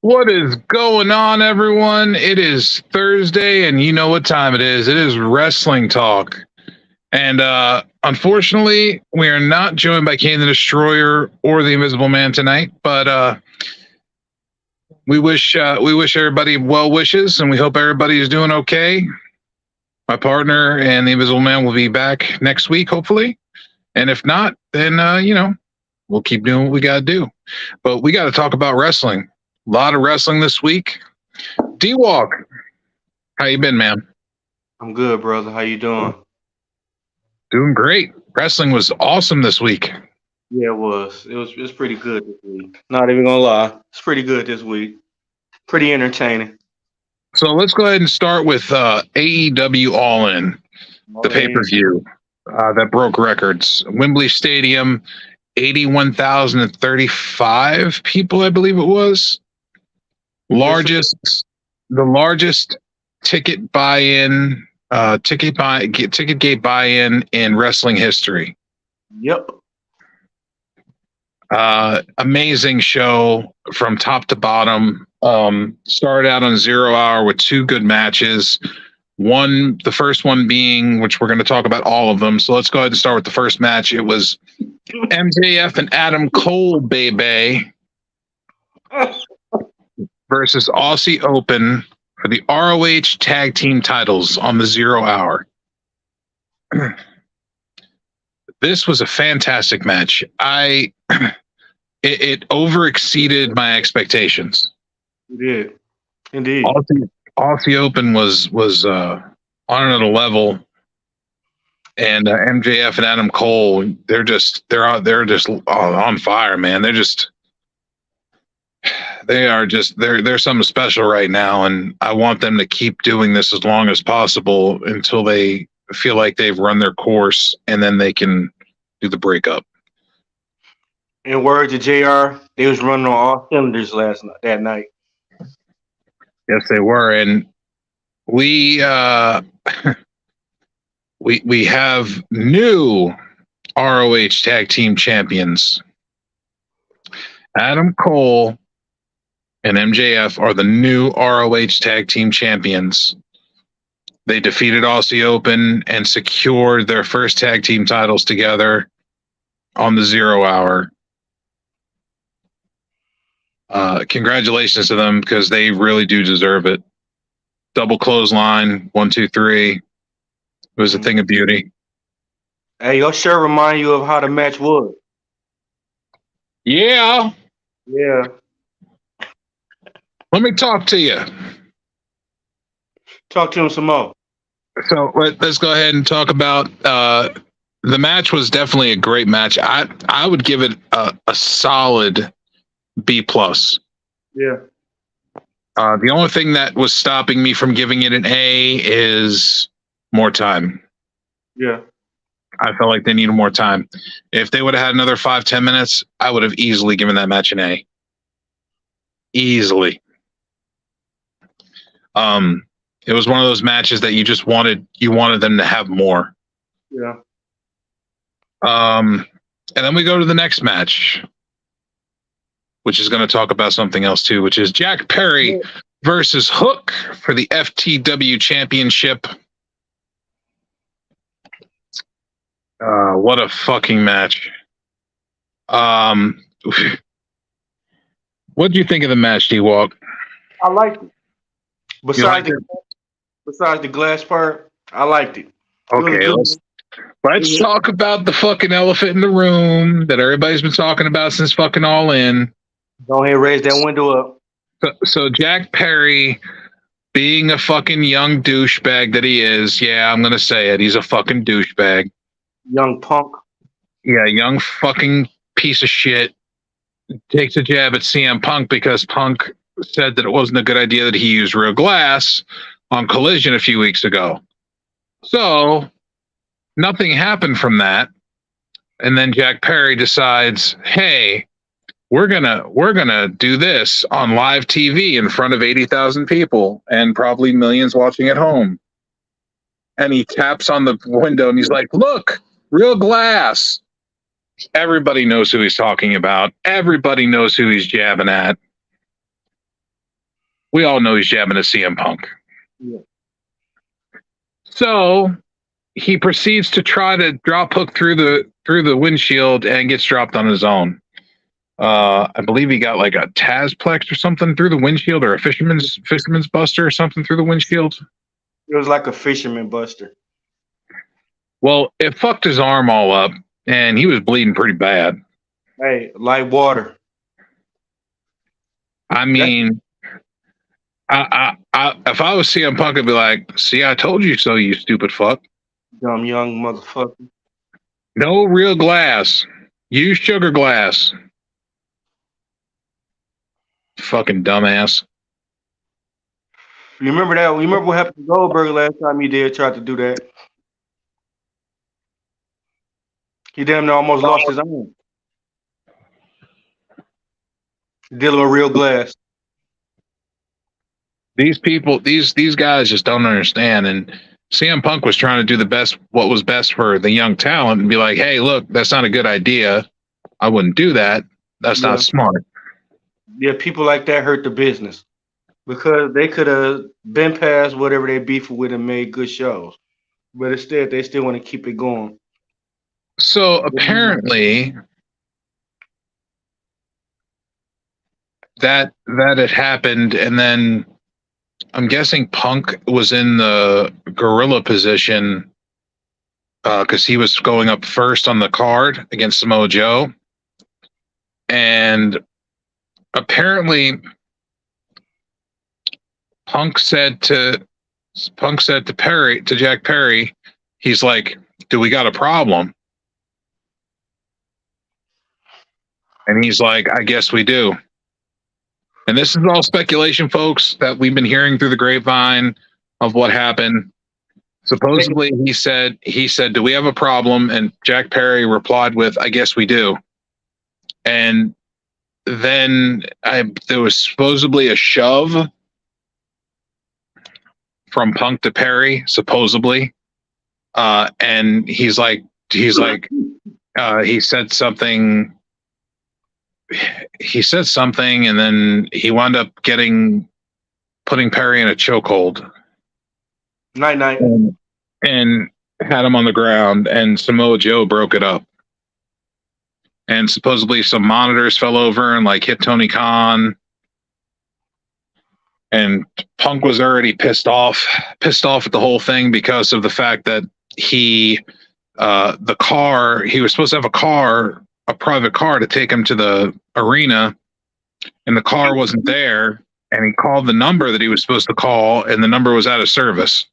What is going on, everyone? It is Thursday, and you know what time it is. It is wrestling talk. And unfortunately, we are not joined by Kane the Destroyer or the Invisible Man tonight, but we wish everybody well wishes, and we hope everybody is doing okay. My partner and the Invisible Man will be back next week, hopefully. And if not, then we'll keep doing what we got to do. But we got to talk about wrestling. A lot of wrestling this week. D-Walk, how you been, man? I'm good, brother. How you doing? Doing great. Wrestling was awesome this week. Yeah, it was. It was pretty good this week. Not even gonna lie, it's pretty good this week. Pretty entertaining. So let's go ahead and start with AEW All In, the pay-per-view that broke records. Wembley Stadium, 81,035 people, I believe it was. The largest ticket buy-in, ticket gate buy-in in wrestling history. Yep. Amazing show from top to bottom. Started out on 0 hour with two good matches. The first one being, which we're going to talk about all of them. So let's go ahead and start with the first match. It was MJF and Adam Cole, baby, versus Aussie Open for the ROH tag team titles on the 0 hour. This was a fantastic match. It over exceeded my expectations. It did. Indeed. Aussie Open was on another level, and MJF and Adam Cole, they're just on fire, man. They're something special right now, and I want them to keep doing this as long as possible until they feel like they've run their course, and then they can do the breakup. In words of JR, they was running on all cylinders that night. Yes, they were, and we have new ROH tag team champions. Adam Cole and MJF are the new ROH tag team champions. They defeated Aussie Open and secured their first tag team titles together on the 0 hour. Congratulations to them, because they really do deserve it. Double clothesline, 1, 2, 3. It was a thing of beauty. Hey, your shirt remind you of how the match was. Yeah. Yeah. Let me talk to you. Talk to him some more. So let's go ahead and talk about the match. Was definitely a great match. I would give it a solid B+. Yeah. The only thing that was stopping me from giving it an A is more time. Yeah. I felt like they needed more time. If they would have had another 5-10 minutes, I would have easily given that match an A. Easily. It was one of those matches that you wanted them to have more. Yeah. And then we go to the next match, which is going to talk about something else too, which is Jack Perry versus Hook for the FTW Championship. What a fucking match. What do you think of the match, D-Walk? I liked it. Besides the glass part, I liked it. Okay, let's talk about the fucking elephant in the room that everybody's been talking about since fucking All In. Go ahead, raise that window up. So Jack Perry, being a fucking young douchebag that he is, yeah, I'm going to say it, he's a fucking douchebag. Young Punk. Yeah, young fucking piece of shit takes a jab at CM Punk because Punk said that it wasn't a good idea that he used real glass on Collision a few weeks ago. So nothing happened from that. And then Jack Perry decides, hey, we're gonna do this on live TV in front of 80,000 people and probably millions watching at home. And he taps on the window and he's like, look, real glass. Everybody knows who he's talking about. Everybody knows who he's jabbing at. We all know he's jabbing at CM Punk. Yeah. So he proceeds to try to drop hook through the windshield and gets dropped on his own. I believe he got like a Tazplex or something through the windshield, or a fisherman's buster or something through the windshield. It was like a fisherman buster. Well, it fucked his arm all up, and he was bleeding pretty bad. Hey, light water. I mean, if I was CM Punk, I'd be like, "See, I told you so, you stupid fuck." Dumb young motherfucker. No real glass. Use sugar glass. Fucking dumbass. You remember that? You remember what happened to Goldberg last time he tried to do that? He damn near almost lost his arm. Dealing with real glass. These people, these guys just don't understand. And CM Punk was trying to do what was best for the young talent, and be like, "Hey, look, that's not a good idea. I wouldn't do that. That's not smart." Yeah, people like that hurt the business because they could have been past whatever they beefed with and made good shows, but instead they still want to keep it going. So apparently, that had happened, and then I'm guessing Punk was in the gorilla position because he was going up first on the card against Samoa Joe, and apparently Punk said to Jack Perry, he's like, "Do we got a problem?" And he's like, "I guess we do." And this is all speculation, folks, that we've been hearing through the grapevine of what happened. Supposedly, he said, "Do we have a problem?" And Jack Perry replied with, "I guess we do." And then there was supposedly a shove from Punk to Perry, supposedly. And he said something. He said something, and then he wound up putting Perry in a chokehold. Night. And had him on the ground, and Samoa Joe broke it up. And supposedly some monitors fell over and like hit Tony Khan. And Punk was already pissed off at the whole thing because of the fact that he was supposed to have a private car to take him to the arena, and the car wasn't there, and he called the number that he was supposed to call, and the number was out of service.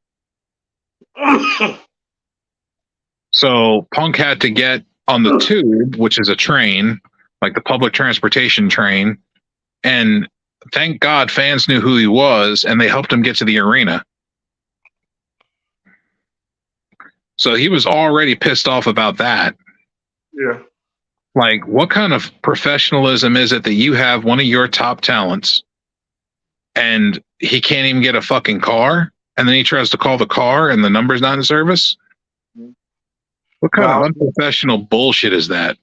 So Punk had to get on the tube, which is a train, like the public transportation train, and thank God fans knew who he was, and they helped him get to the arena. So he was already pissed off about that. Yeah. Like, what kind of professionalism is it that you have one of your top talents and he can't even get a fucking car, and then he tries to call the car and the number's not in service? What kind of unprofessional bullshit is that?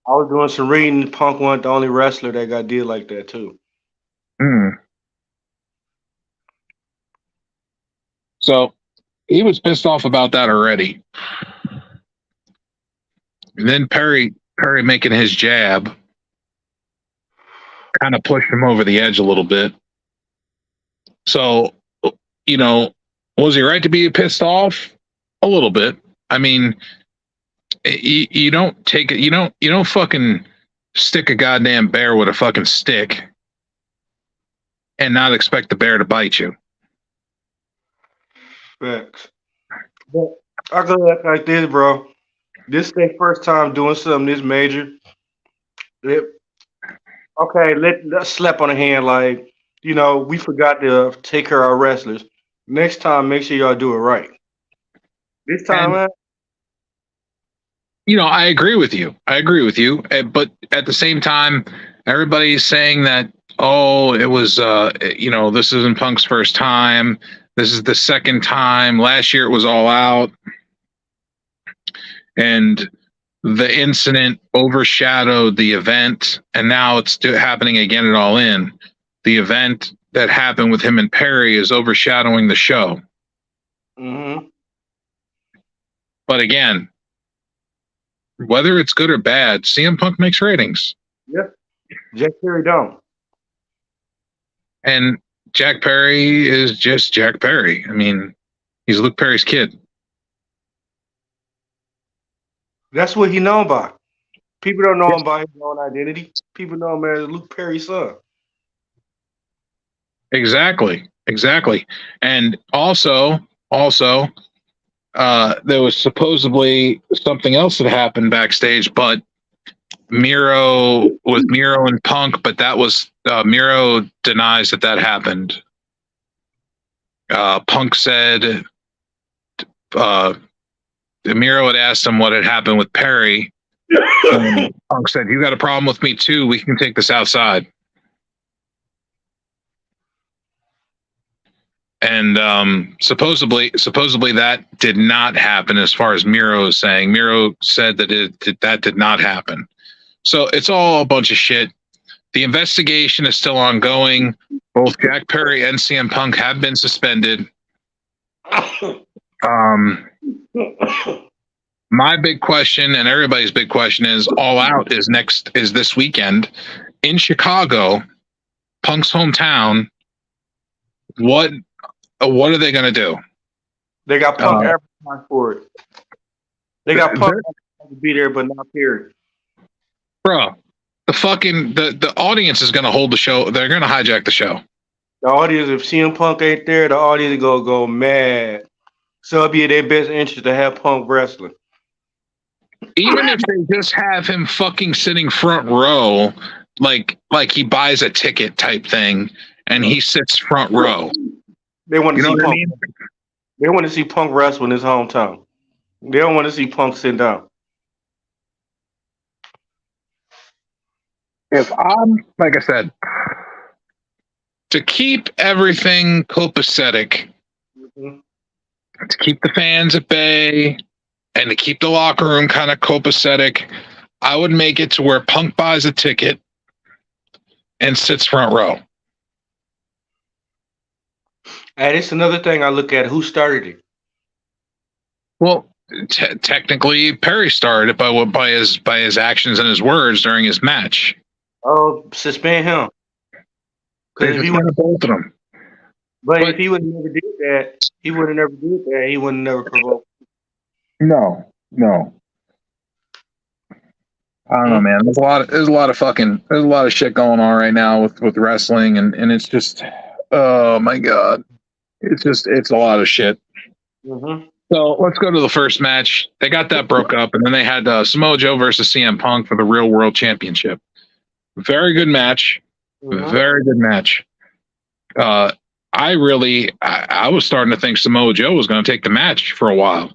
I was doing some reading. Punk wasn't the only wrestler that got did like that too. So he was pissed off about that already. And then Perry making his jab kind of pushed him over the edge a little bit. So, was he right to be pissed off? A little bit. I mean, you don't take it. You don't fucking stick a goddamn bear with a fucking stick and not expect the bear to bite you. Facts. But I go like this, bro. This is their first time doing something this major. It, okay, let's slap on the hand like, we forgot to take care of our wrestlers. Next time, make sure y'all do it right. This time, And man, I agree with you. But at the same time, everybody's saying that, oh, it was this isn't Punk's first time. This is the second time. Last year it was All Out, and the incident overshadowed the event, and now it's happening again at All In. The event that happened with him and Perry is overshadowing the show. mm-hmm. But again, whether it's good or bad, CM Punk makes ratings. Yep. Jack Perry don't. And Jack Perry is just Jack Perry. I mean, he's Luke Perry's kid. That's what he known by. People don't know him by his own identity. People know him as Luke Perry's son. Exactly. And also, there was supposedly something else that happened backstage, but Miro and Punk, but that was Miro denies that happened. Punk said Miro had asked him what had happened with Perry. And Punk said, "You got a problem with me too? We can take this outside." And supposedly that did not happen, as far as Miro is saying. Miro said that did not happen. So it's all a bunch of shit. The investigation is still ongoing. Both Jack Perry and CM Punk have been suspended. My big question, and everybody's big question, is All Out is this weekend in Chicago, Punk's hometown. What are they going to do? They got Punk advertised for it. They got Punk to be there, but not Perry. Bro, the audience is going to hold the show. They're going to hijack the show. The audience, if CM Punk ain't there, the audience is going to go mad. So it'll be in their best interest to have Punk wrestling. Even if they just have him fucking sitting front row, like he buys a ticket type thing, and he sits front row. They want to see Punk. I mean? They want to see Punk wrestle in his hometown. They don't want to see Punk sit down. If I'm, like I said, to keep everything copacetic, to keep the fans at bay, and to keep the locker room kind of copacetic, I would make it to where Punk buys a ticket and sits front row. And it's another thing I look at. Who started it? Well, technically, Perry started it by his actions and his words during his match. Oh, suspend him. Because if he would have both of them. But if he would have never did that, he would have never provoked. No. I don't know, man. There's a lot of shit going on right now with wrestling, and it's just, oh my god, it's a lot of shit. Mm-hmm. So let's go to the first match. They got that broke up, and then they had Samoa Joe versus CM Punk for the Real World Championship. Very good match. Mm-hmm. Very good match. I was starting to think Samoa Joe was going to take the match for a while,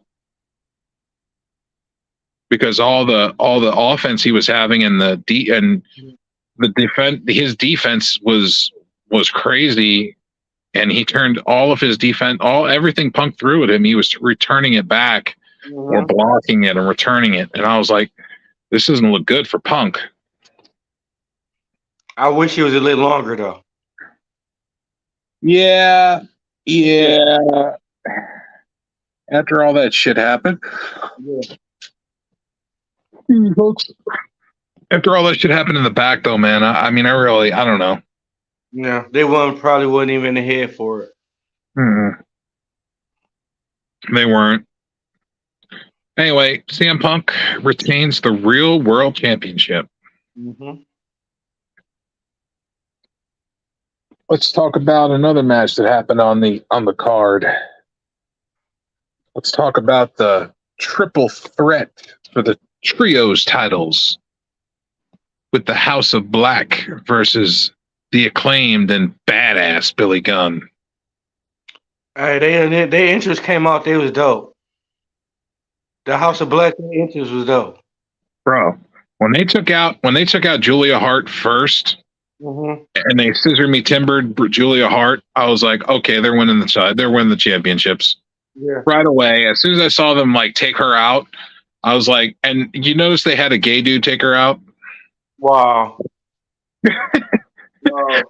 because all the offense he was having and his defense was crazy, and he turned all of his defense, everything Punk threw at him, he was returning it back, or blocking it and returning it, and I was like, this doesn't look good for Punk. I wish he was a little longer though. Yeah. After all that shit happened. Yeah. Folks, after all that shit happened in the back, though, man, I don't know. Yeah, they probably wasn't even ahead for it. Mm-hmm. They weren't. Anyway, CM Punk retains the Real World Championship. Mm-hmm. Let's talk about another match that happened on the card. Let's talk about the triple threat for the trios titles with the House of Black versus the acclaimed and badass Billy Gunn. Hey, their interest came out. They was dope. The House of Black interest was dope. Bro, when they took out Julia Hart first, and they scissor me timbered Julia Hart, I was like, okay, they're winning the championships. Yeah. Right away, as soon as I saw them like take her out, I was like, and you notice they had a gay dude take her out. Wow. Wow.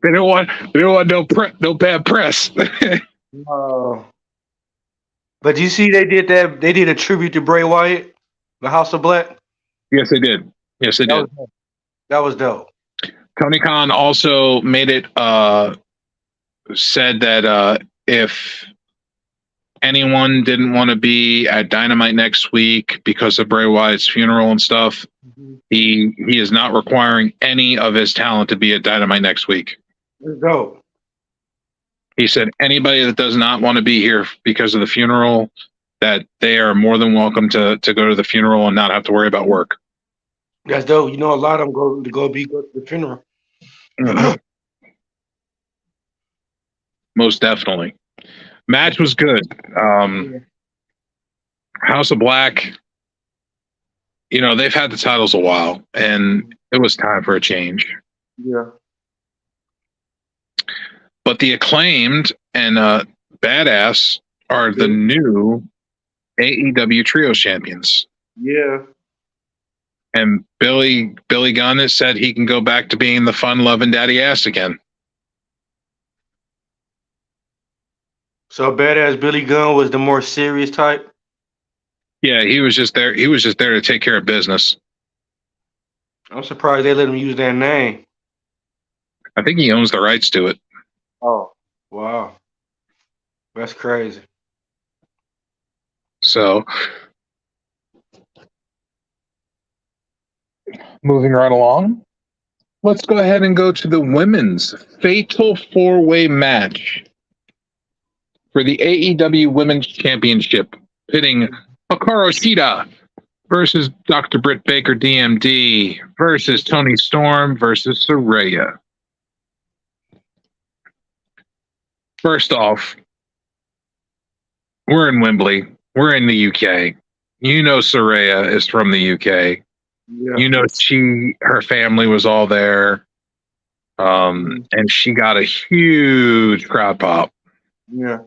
They don't want no bad press. Wow. But you see, they did that. They did a tribute to Bray Wyatt, the House of Black. Yes, they did. Yes, they did. That was dope. Tony Khan also made it. Said that if anyone didn't want to be at Dynamite next week because of Bray Wyatt's funeral and stuff, he is not requiring any of his talent to be at Dynamite next week. That's dope. He said anybody that does not want to be here because of the funeral, that they are more than welcome to go to the funeral and not have to worry about work. That's dope. You know, a lot of them go to the funeral. Most definitely. Match was good. House of Black, they've had the titles a while, and it was time for a change. Yeah. But the Acclaimed and Badass are the new AEW Trios champions. Yeah. And Billy Gunn has said he can go back to being the fun-loving daddy ass again. So Badass Billy Gunn was the more serious type? Yeah, he was just there. He was just there to take care of business. I'm surprised they let him use that name. I think he owns the rights to it. Oh, wow. That's crazy. So, moving right along, let's go ahead and go to the women's fatal four-way match for the AEW Women's Championship, pitting Hikaru Shida versus Dr. Britt Baker DMD versus Toni Storm versus Saraya. First off, we're in Wembley. We're in the UK. Saraya is from the UK. Yeah. Her family was all there. And she got a huge crowd pop. Yeah.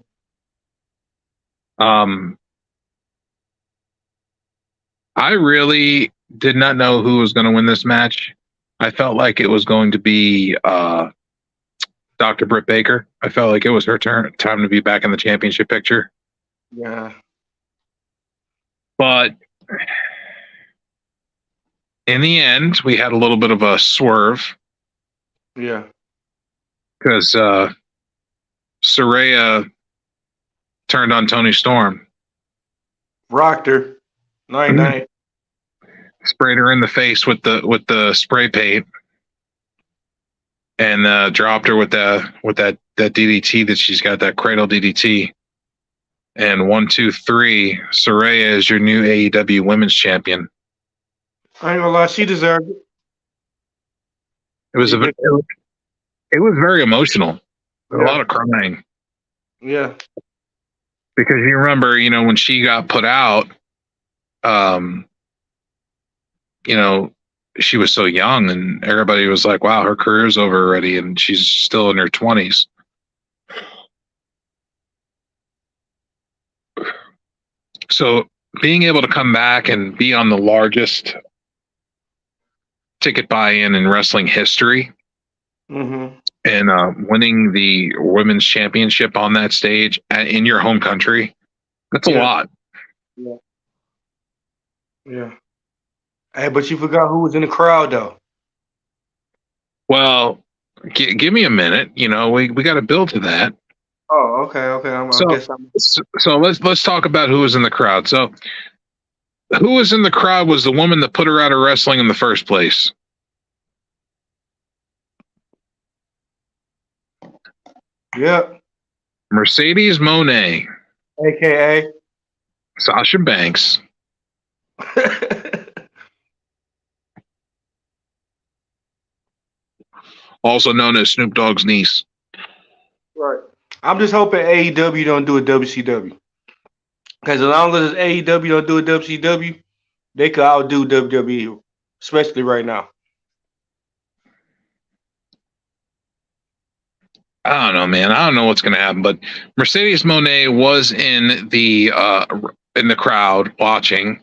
I really did not know who was going to win this match. I felt like it was going to be Dr. Britt Baker. I felt like it was her time to be back in the championship picture. Yeah. But in the end, we had a little bit of a swerve. Yeah. Because Saraya turned on Toni Storm. Rocked her. Night. Sprayed her in the face with the spray paint. And dropped her with that DDT that she's got, that cradle DDT. And 1, 2, 3, Saraya is your new AEW Women's Champion. I ain't gonna lie, she deserved it. It was very emotional. Yeah. A lot of crying. Yeah. Because you remember, when she got put out, she was so young, and everybody was like, wow, her career's over already, and she's still in her 20s. So being able to come back and be on the largest ticket buy-in in wrestling history, and winning the women's championship on that stage in your home country, that's a lot. Yeah. Hey, but you forgot who was in the crowd, though. Well, give me a minute. We got to build to that. Oh, okay. So let's talk about who was in the crowd. So, who was in the crowd was the woman that put her out of wrestling in the first place. Yep. Mercedes Moné, AKA Sasha Banks, also known as Snoop Dogg's niece. Right. I'm just hoping AEW don't do a WCW. Because as long as AEW don't do a WCW, they could outdo WWE, especially right now. I don't know, man. I don't know what's going to happen, but Mercedes Moné was in the crowd watching.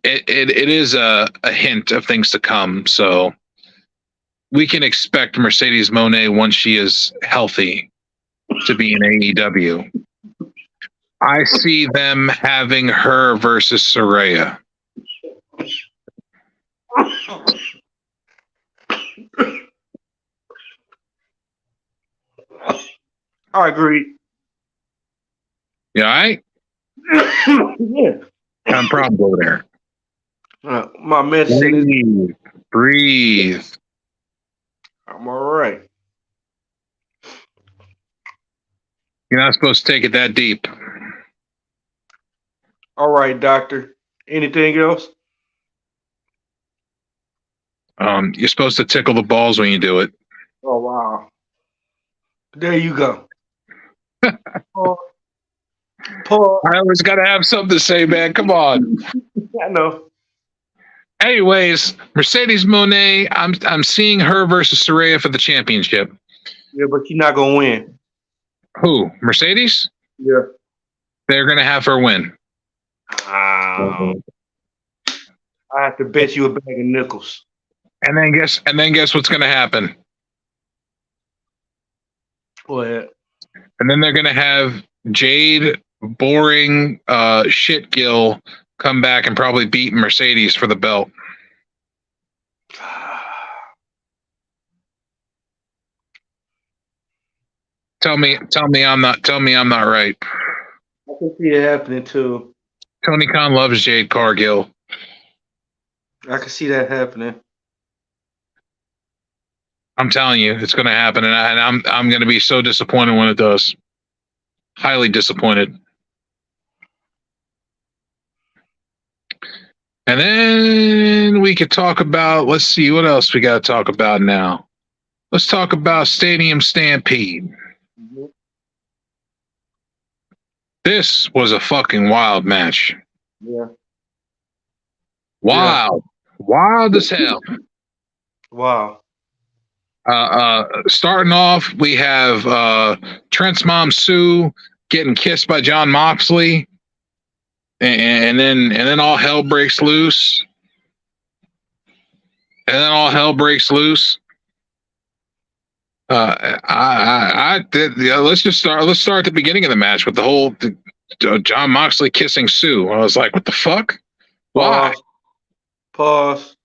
It is a hint of things to come, so we can expect Mercedes Moné once she is healthy to be in AEW. I see them having her versus Saraya. I agree. You all right? Yeah. Got a problem over there. My medicine is. Breathe. I'm all right. You're not supposed to take it that deep. All right, doctor. Anything else? You're supposed to tickle the balls when you do it. Oh, wow. There you go. Paul. I always got to have something to say, man. Come on. I know. Anyways, Mercedes Moné, I'm seeing her versus Saraya for the championship. Yeah, but she's not gonna win. Who? Mercedes? Yeah. They're gonna have her win. I have to bet you a bag of nickels. And then guess what's gonna happen? Go ahead. And then they're gonna have Jade, boring shit Gill come back and probably beat Mercedes for the belt. Tell me I'm not right. I can see it happening too. Tony Khan loves Jade Cargill. I can see that happening. I'm telling you, it's going to happen, and I'm going to be so disappointed when it does. Highly disappointed. And then we could talk about, let's see, what else we got to talk about now. Let's talk about Stadium Stampede. Mm-hmm. This was a fucking wild match. Yeah. Wild. Yeah. Wild as hell. Wow. Starting off, we have Trent's mom Sue getting kissed by Jon Moxley. And then all hell breaks loose. Let's start at the beginning of the match with the whole Jon Moxley kissing Sue. I was like, what the fuck? Why? Pause.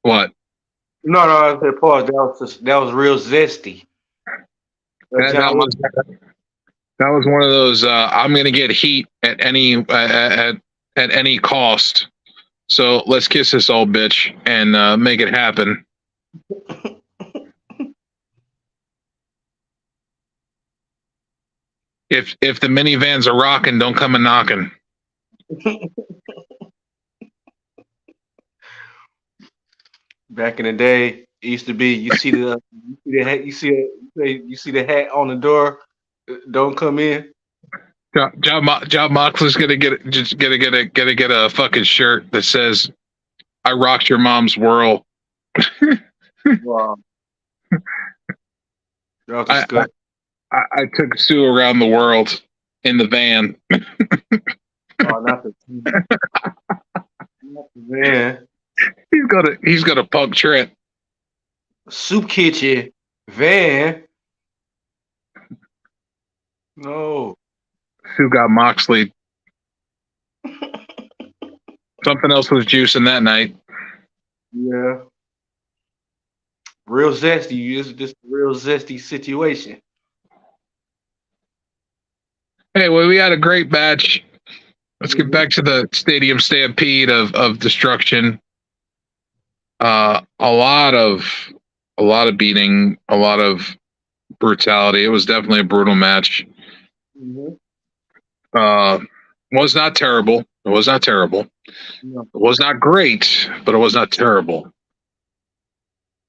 What? No, I said pause. That was real zesty. That was one of those. I'm going to get heat at any cost. So let's kiss this old bitch and make it happen. If the minivans are rocking, don't come a knocking. Back in the day, it used to be you see the hat on the door, don't come in. Jon Moxley's gonna get a fucking shirt that says, "I rocked your mom's world." Wow. That was good. I took Sue around the world in the van. Oh, not the van. He's got a punk Trent. Soup kitchen van. No. Sue got Moxley. Something else was juicing that night. Yeah. Real zesty. It's just a real zesty situation. Anyway, we had a great match. Let's get back to the Stadium Stampede of destruction. A lot of a lot of beating, a lot of brutality. It was definitely a brutal match. Mm-hmm. Was not terrible. It was not terrible. Yeah. It was not great, but it was not terrible.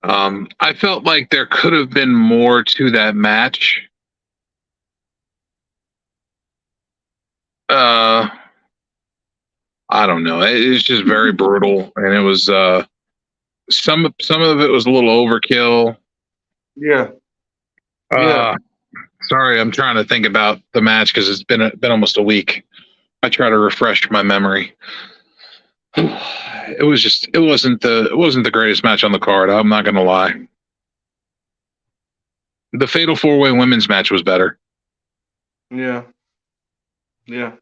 I felt like there could have been more to that match. I don't know. It was just very brutal, and it was some of it was a little overkill. Yeah. Yeah. Sorry, I'm trying to think about the match because it's been almost a week. I try to refresh my memory. It wasn't the greatest match on the card. I'm not gonna lie. The Fatal 4-Way women's match was better. Yeah. Yeah.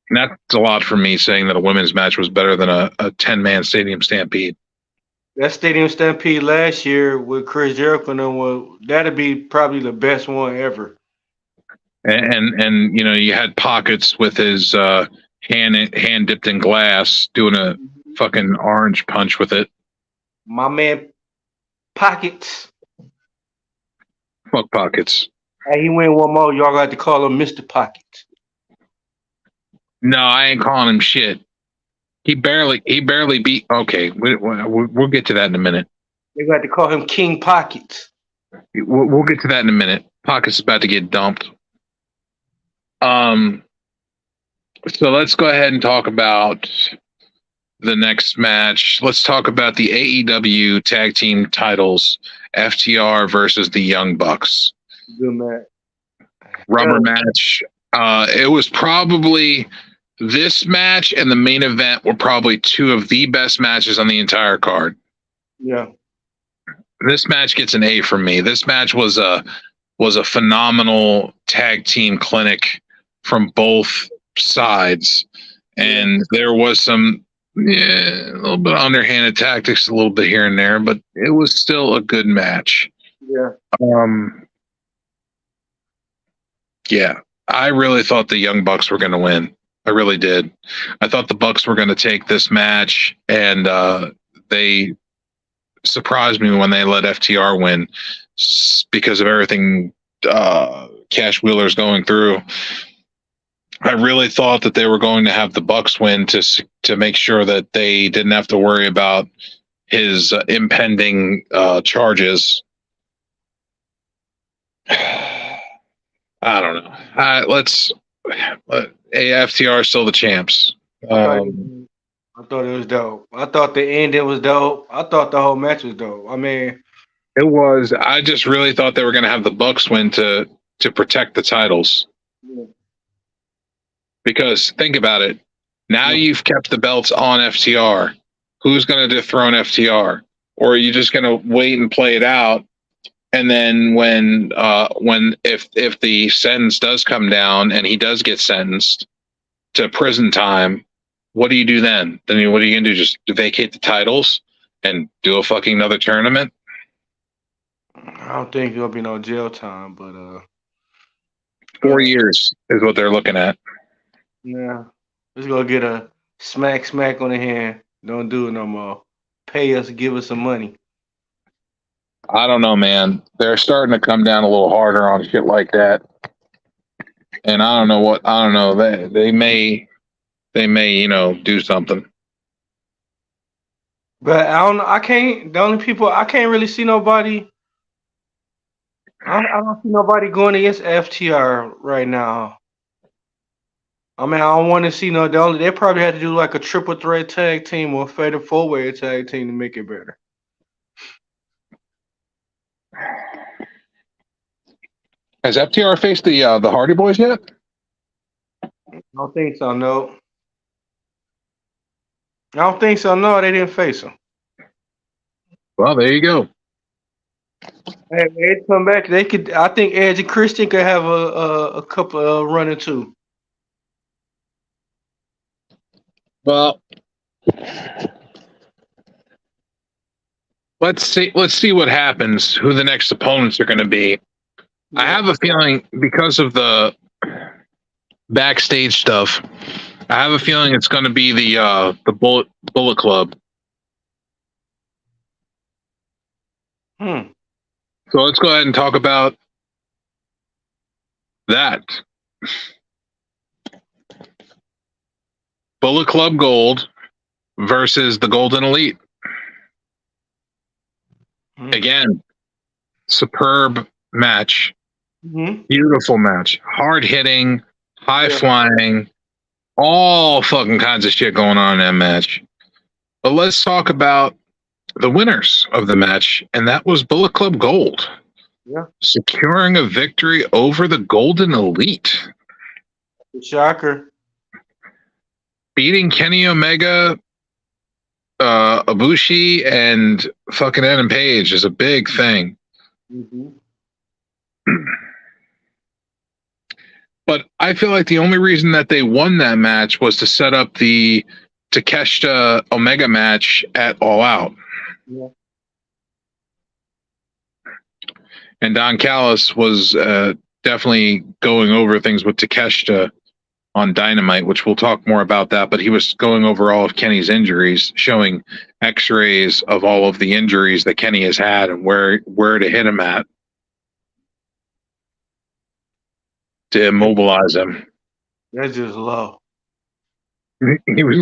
And that's a lot for me saying that a women's match was better than a 10-man stadium stampede. That Stadium Stampede last year with Chris Jericho and them, that'd be probably the best one ever. And you know, you had Pockets with his hand dipped in glass doing a fucking orange punch with it. My man Pockets. Fuck Pockets. Hey, he win one more. Y'all got to call him Mr. Pockets. No, I ain't calling him shit. He barely beat. Okay, we'll get to that in a minute. They got to call him King Pockets. We'll get to that in a minute. Pockets is about to get dumped. So let's go ahead and talk about the next match. Let's talk about the AEW tag team titles, FTR versus the Young Bucks. Good match. Rubber match. It was probably this match and the main event were probably two of the best matches on the entire card. Yeah. This match gets an A from me. This match was a phenomenal tag team clinic from both sides, and there was some a little bit of underhanded tactics, a little bit here and there, but it was still a good match. Yeah. Yeah, I really thought the Young Bucks were going to win. I really did. I thought the Bucks were going to take this match, and they surprised me when they let FTR win because of everything Cash Wheeler's going through. I really thought that they were going to have the Bucks win to make sure that they didn't have to worry about his impending charges. I don't know. FTR is still the champs. I thought it was dope. I thought the ending was dope. I thought the whole match was dope. I mean, it was. I just really thought they were going to have the Bucks win to protect the titles. Yeah. Because think about it. Now you've kept the belts on FTR. Who's going to dethrone FTR? Or are you just going to wait and play it out? And then if the sentence does come down and he does get sentenced to prison time, what do you do then? Then what are you going to do? Just vacate the titles and do a fucking another tournament? I don't think there'll be no jail time, but 4 years is what they're looking at. Yeah. Let's go get a smack on the hand. Don't do it no more. Pay us, give us some money. I don't know, man. They're starting to come down a little harder on shit like that. And I don't know. They may, do something. But I don't know. I can't really see nobody. I don't see nobody going against FTR right now. I mean, I don't want to see they probably had to do like a triple threat tag team or a fatal 4-way tag team to make it better. Has FTR faced the Hardy Boys yet? I don't think so. No. I don't think so. No, they didn't face them. Well, there you go. Hey, Edge come back. They could. I think Edge and Christian could have a couple of running too. Well, let's see what happens. Who the next opponents are going to be. I have a feeling because of the backstage stuff. I have a feeling it's going to be the Bullet Club. Hmm. So let's go ahead and talk about that. Bullet Club Gold versus the Golden Elite. Again, superb match. Beautiful match. Hard hitting, high flying, all fucking kinds of shit going on in that match. But let's talk about the winners of the match, and that was Bullet Club Gold. Yeah. Securing a victory over the Golden Elite. Shocker. Beating Kenny Omega, Ibushi, and fucking Adam Page is a big thing. But I feel like the only reason that they won that match was to set up the Takeshita Omega match at All Out. Yeah. And Don Callis was definitely going over things with Takeshita on Dynamite, which we'll talk more about that. But he was going over all of Kenny's injuries, showing x-rays of all of the injuries that Kenny has had and where to hit him at to immobilize him. That's just low. He was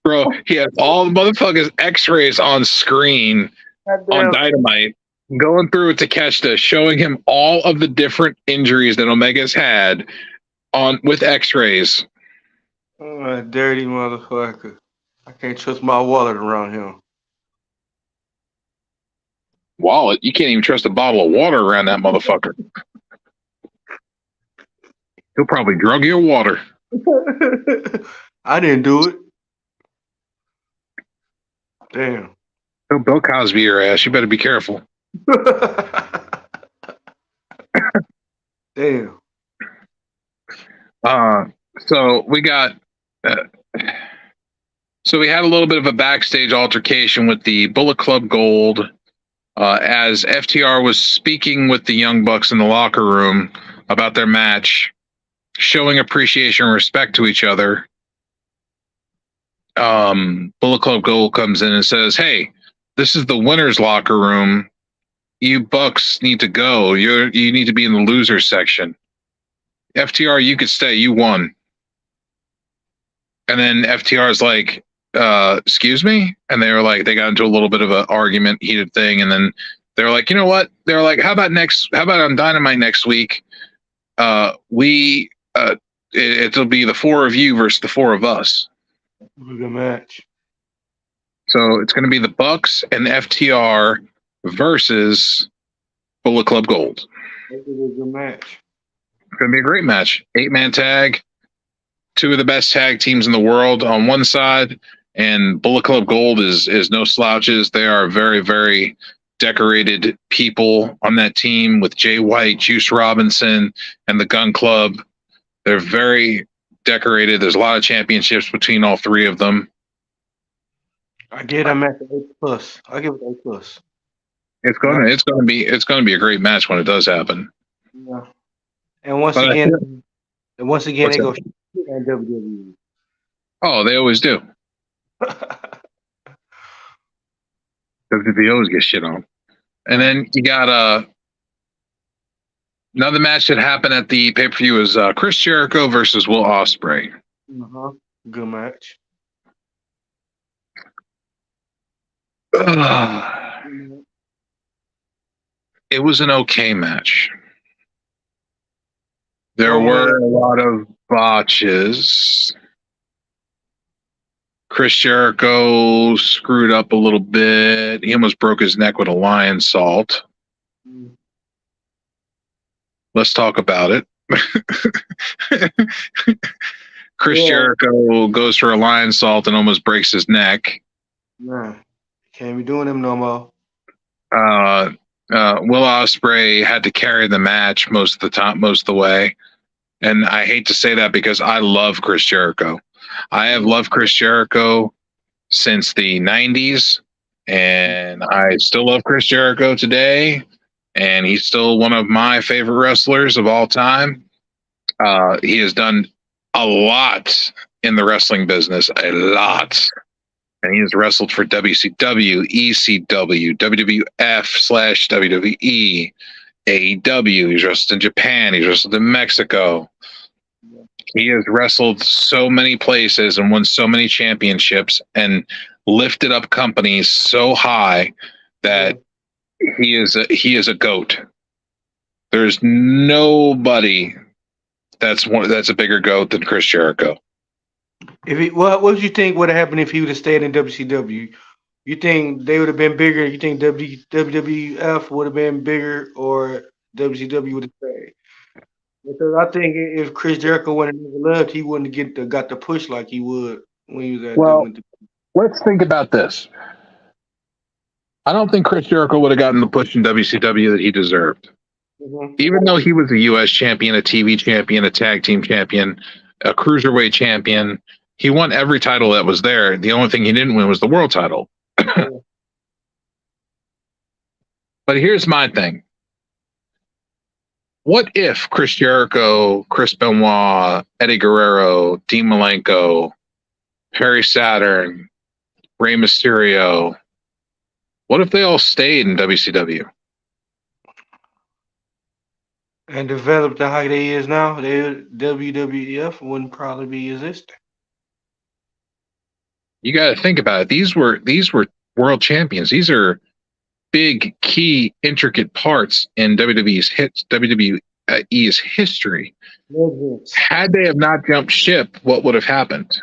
bro, he had all the motherfuckers x-rays on screen on Dynamite, going through it to Takeshita, showing him all of the different injuries that Omega's had on with x-rays. Oh, dirty motherfucker. I can't trust my wallet around him. Wallet? You can't even trust a bottle of water around that motherfucker. He'll probably drug your water. I didn't do it. Damn. He'll Bill Cosby your ass. You better be careful. Damn. So we got. So we had a little bit of a backstage altercation with the Bullet Club Gold as FTR was speaking with the Young Bucks in the locker room about their match, showing appreciation and respect to each other. Bullet Club Gold comes in and says, "Hey, this is the winners' locker room. You Bucks need to go. You need to be in the losers section. FTR, you could stay. You won." And then FTR is like, "Excuse me?" And they were like, they got into a little bit of an argument, heated thing, and then they were like, "You know what?" They were like, "How about on Dynamite next week? It'll be the four of you versus the four of us." Good match. So it's going to be the Bucks and FTR versus Bullet Club Gold. It's a good match. It's going to be a great match. 8-man tag. Two of the best tag teams in the world on one side, and Bullet Club Gold is no slouches. They are very, very decorated people on that team with Jay White, Juice Robinson, and the Gun Club. They're very decorated. There's a lot of championships between all three of them. I get them at the A+. I give it A+. It's gonna be a great match when it does happen. Yeah. And once again, they go and WWE. Oh, they always do. WWE always gets shit on. And then you got another match that happened at the pay-per-view is Chris Jericho versus Will Ospreay. Good match. It was an okay match. There were a lot of botches. Chris Jericho screwed up a little bit. He almost broke his neck with a lion salt. Let's talk about it. Chris Jericho goes for a lion salt and almost breaks his neck. Yeah. Can't be doing them no more. Will Ospreay had to carry the match most of the way. And I hate to say that because I love Chris Jericho. I have loved Chris Jericho since the 90s, and I still love Chris Jericho today, and he's still one of my favorite wrestlers of all time. He has done a lot in the wrestling business, a lot. And he has wrestled for WCW, ECW, WWF/WWE, AEW. He's wrestled in Japan. He's wrestled in Mexico. He has wrestled so many places and won so many championships and lifted up companies so high that he is a GOAT. There's nobody that's a bigger GOAT than Chris Jericho. What would you think would have happened if he would have stayed in WCW? You think they would have been bigger? You think WWF would have been bigger, or WCW would have stayed? Because I think if Chris Jericho wouldn't have left, he wouldn't have got the push like he would when he was at. Let's think about this. I don't think Chris Jericho would have gotten the push in WCW that he deserved. Mm-hmm. Even though he was a U.S. champion, a TV champion, a tag team champion, a cruiserweight champion, he won every title that was there. The only thing he didn't win was the world title. But here's my thing. What if Chris Jericho, Chris Benoit, Eddie Guerrero, Dean Malenko, Perry Saturn, Rey Mysterio, what if they all stayed in WCW? And developed to how they is now? WWF wouldn't probably be existing. You got to think about it. These were world champions. These are big, key, intricate parts in WWE's history. Had they have not jumped ship, what would have happened?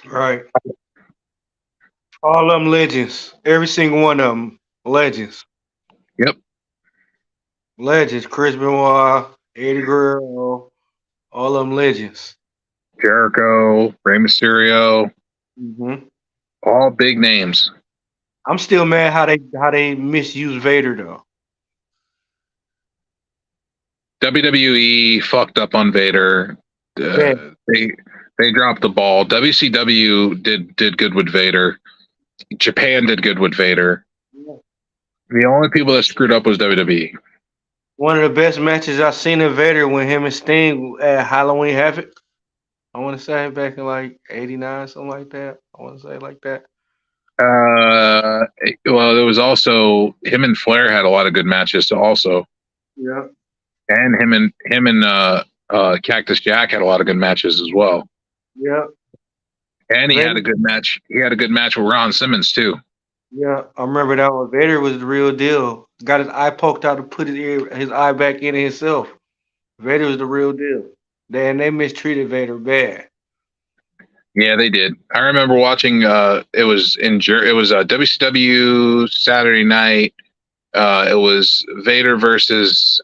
Right. All of them legends. Every single one of them legends. Yep. Legends. Chris Benoit, Eddie Guerrero, all of them legends. Jericho, Rey Mysterio. Mm-hmm. All big names. I'm still mad how they misuse Vader though. WWE fucked up on Vader. They dropped the ball. WCW did good with Vader. Japan did good with Vader. Yeah. The only people that screwed up was WWE. One of the best matches I've seen of Vader when him and Sting at Halloween Havoc. I want to say back in like '89, something like that. I want to say like that. Well, there was also him and Flair had a lot of good matches also. Yeah. And him and Cactus Jack had a lot of good matches as well. Yeah. And he had a good match. He had a good match with Ron Simmons too. Yeah, I remember that one. Vader was the real deal. Got his eye poked out to put his eye back in himself. Vader was the real deal. They mistreated Vader bad. Yeah, they did. I remember watching. It was WCW Saturday night. It was Vader versus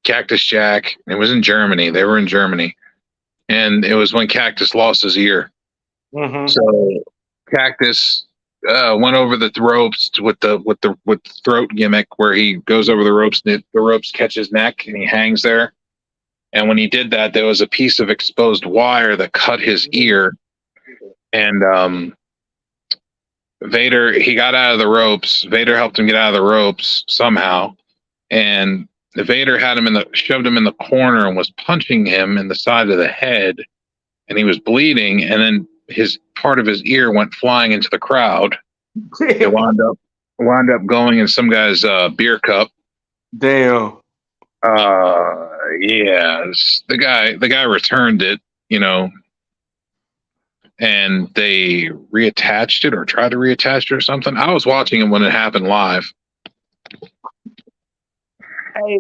Cactus Jack. It was in Germany. They were in Germany, and it was when Cactus lost his ear. Mm-hmm. So Cactus went over the ropes with the throat gimmick, where he goes over the ropes and the ropes catch his neck and he hangs there. And when he did that, there was a piece of exposed wire that cut his ear. And Vader, he got out of the ropes. Vader helped him get out of the ropes somehow. And Vader had him shoved him in the corner and was punching him in the side of the head. And he was bleeding. And then part of his ear went flying into the crowd. It wound up going in some guy's beer cup. Damn. Yeah, the guy returned it, and they reattached it or tried to reattach it or something. I was watching it when it happened live. Hey.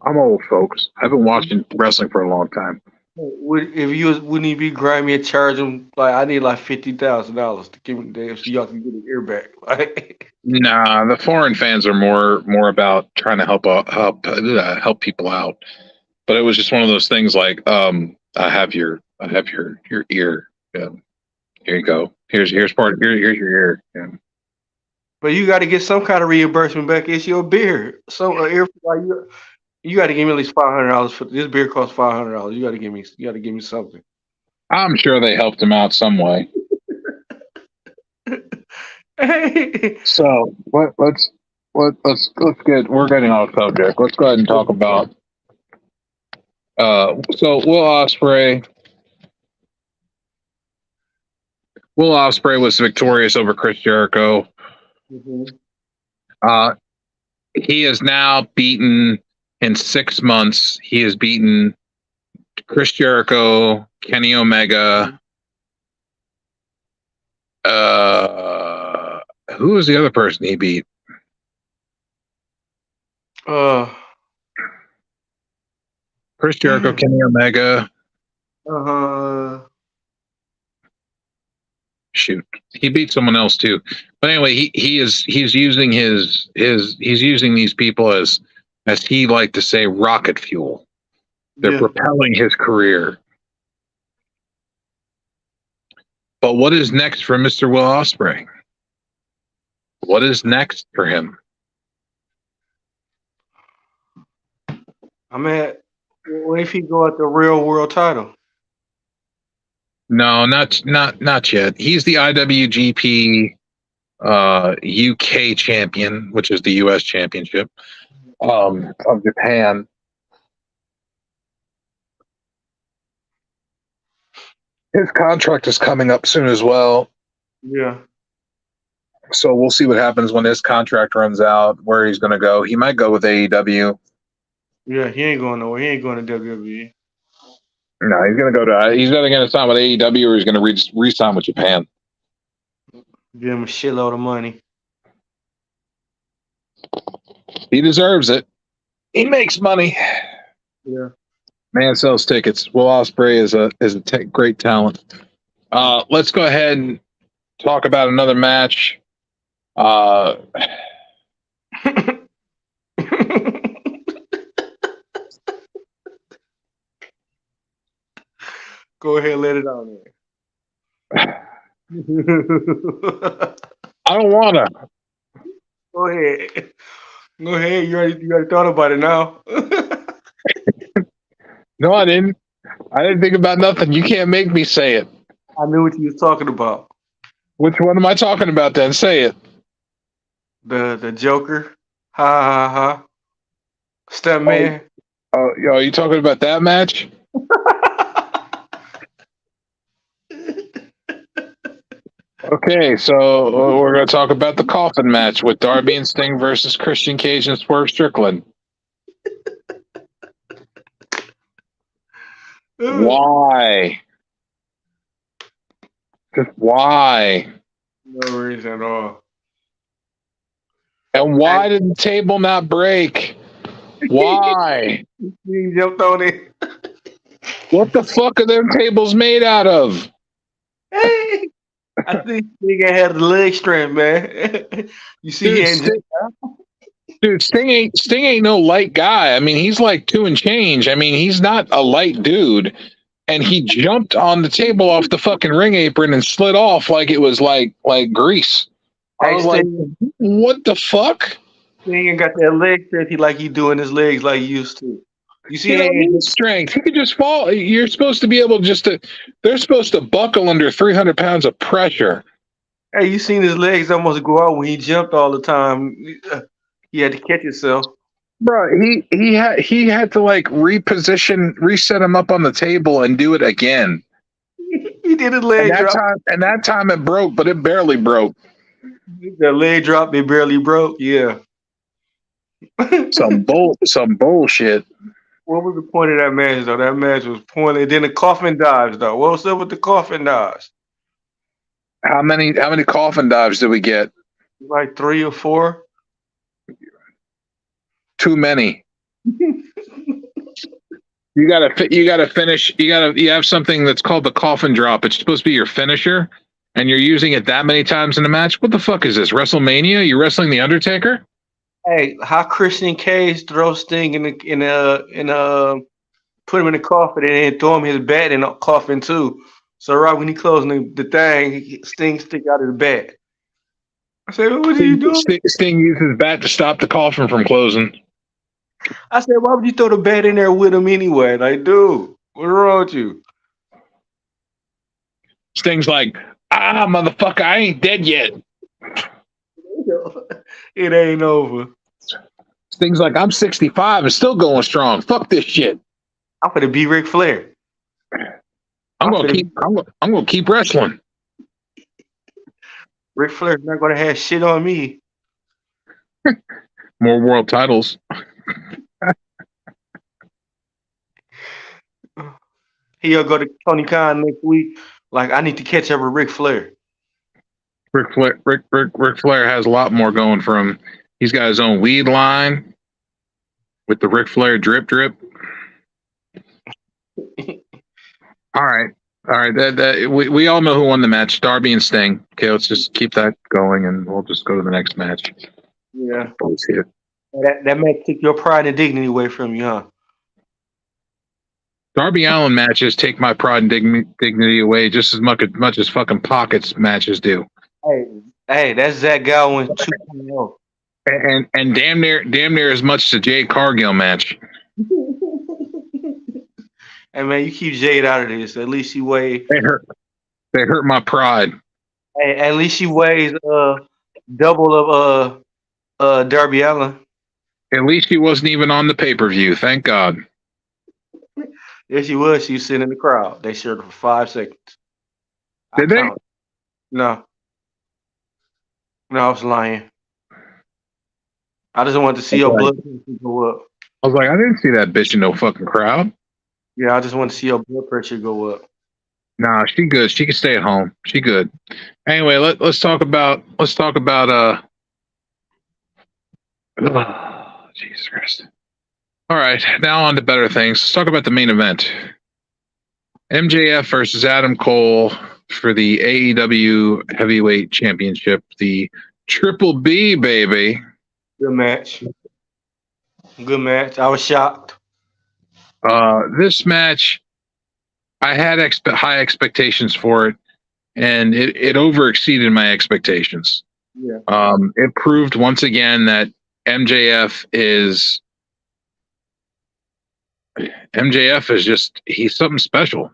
I'm old, folks. I've been watching wrestling for a long time. Wouldn't he be grimy and charge him like I need like $50,000 to give him the so y'all can get his ear back? Like, nah, the foreign fans are more about trying to help people out. But it was just one of those things like I have your ear. Yeah. Here you go. Here's your ear. Yeah. But you got to get some kind of reimbursement back. It's your beer. You got to give me at least $500 for this beer. Costs $500. You got to give me something. I'm sure they helped him out some way. Hey. So let's get. We're getting off subject. Let's go ahead and talk about. So Will Ospreay Will Ospreay was victorious over Chris Jericho. Mm-hmm. He has now beaten in 6 months. He has beaten Chris Jericho, Kenny Omega. Who was the other person he beat? Chris Jericho, Kenny Omega. Shoot, he beat someone else too. But anyway, he's using he's using these people as he liked to say, rocket fuel. They're propelling his career. But what is next for Mr. Will Ospreay? What is next for him? I mean, what if he go at the real world title? No, not yet. He's the IWGP UK champion, which is the US championship of Japan. His contract is coming up soon as well. Yeah. So we'll see what happens when his contract runs out, where he's going to go. He might go with AEW. Yeah, he ain't going nowhere. He ain't going to WWE. No, he's going to go to. He's either going to sign with AEW or he's going to re-sign with Japan. Give him a shitload of money. He deserves it. He makes money. Yeah. Man sells tickets. Will Ospreay is a great talent. Let's go ahead and talk about another match. Go ahead, let it on there. I don't wanna. Go ahead. Go ahead. You already thought about it now. No, I didn't. I didn't think about nothing. You can't make me say it. I knew what you was talking about. Which one am I talking about then? Say it. The Joker. Ha ha ha. Step man. Oh, are you talking about that match? Okay, so we're going to talk about the coffin match with Darby and Sting versus Christian Cage and Swerve Strickland. Why? Just why? No reason at all. And why did the table not break? Why? He jumped on it. What the fuck are them tables made out of? Hey, I think Sting had the leg strength, man. You see, dude, Sting ain't no light guy. I mean, he's like 2 and change. I mean, he's not a light dude. And he jumped on the table off the fucking ring apron and slid off like it was like grease. I was like, what the fuck? He ain't got that leg strength. He doing his legs like he used to. You see, strength. He could just fall. You're supposed to be able they're supposed to buckle under 300 pounds of pressure. Hey, you seen his legs almost go out when he jumped all the time. He had to catch himself. Bro, he had to like reset him up on the table and do it again. He did his leg drop. And that time it broke, but it barely broke. The leg drop, it barely broke. Yeah. Some bullshit. What was the point of that match, though? That match was pointless. Then the coffin dives, though. What was up with the coffin dives? How many coffin dives did we get? Like 3 or 4. Too many. You gotta finish. You have something that's called the coffin drop. It's supposed to be your finisher, and you're using it that many times in a match. What the fuck is this? WrestleMania? You're wrestling the Undertaker? Hey, how Christian Cage throw Sting in put him in the coffin and then throw him his bat in the coffin too. So right when he closing the thing, Sting stick out of the bat. I said, what are you doing? Sting used his bat to stop the coffin from closing. I said, why would you throw the bat in there with him anyway? Like, dude, what's wrong with you? Sting's like, motherfucker, I ain't dead yet. It ain't over. Sting's like, I'm 65 and still going strong. Fuck this shit. I'm gonna be Ric Flair. I'm gonna keep wrestling. Ric Flair's not gonna have shit on me. More world titles. He'll go to Tony Khan next week. Like, I need to catch up with Ric Flair. Ric Flair has a lot more going for him. He's got his own weed line with the Ric Flair drip. All right. We all know who won the match, Darby and Sting. Okay, let's just keep that going, and we'll just go to the next match. Yeah. That match took your pride and dignity away from you, huh? Darby Allin matches take my pride and dignity away just as much as fucking Pockets matches do. Hey, that's Zach Gowen 2.0. And damn near as much as a Jade Cargill match. Hey man, you keep Jade out of this. At least she weighs. They hurt my pride. Hey, at least she weighs double of Darby Allin. At least she wasn't even on the pay-per-view. Thank God. Yes, she was. She was sitting in the crowd. They shared her for 5 seconds. Did they? No, I was lying. I just wanted to see your blood pressure go up. I was like, I didn't see that bitch in no fucking crowd. Yeah, I just want to see your blood pressure go up. Nah, she good. She can stay at home. She good. Anyway, let's talk about Jesus Christ. All right, now on to better things. Let's talk about the main event. MJF versus Adam Cole for the AEW Heavyweight Championship, the Triple B, baby. Good match. I was shocked. This match, I had high expectations for it, and it overexceeded my expectations. Yeah. It proved once again that MJF is just, he's something special.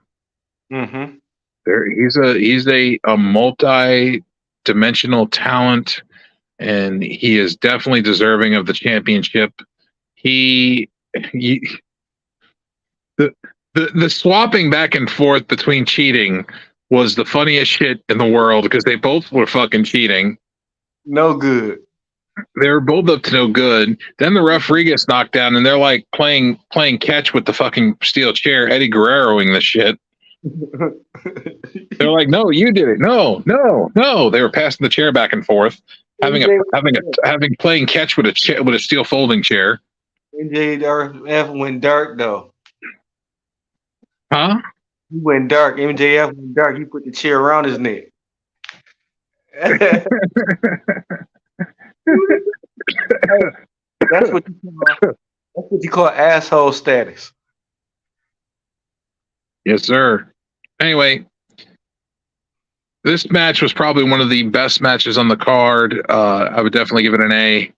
Mm-hmm. He's a multi-dimensional talent, and he is definitely deserving of the championship. The swapping back and forth between cheating was the funniest shit in the world because they both were fucking cheating. No good. They were both up to no good. Then the referee gets knocked down, and they're like playing catch with the fucking steel chair, Eddie Guerreroing the shit. They're like, "No, you did it. No." They were passing the chair back and forth, playing catch with a steel folding chair. MJF went dark though. Huh? He went dark. MJF went dark. He put the chair around his neck. That's what you call asshole status. Yes, sir. Anyway, this match was probably one of the best matches on the card. I would definitely give it an A.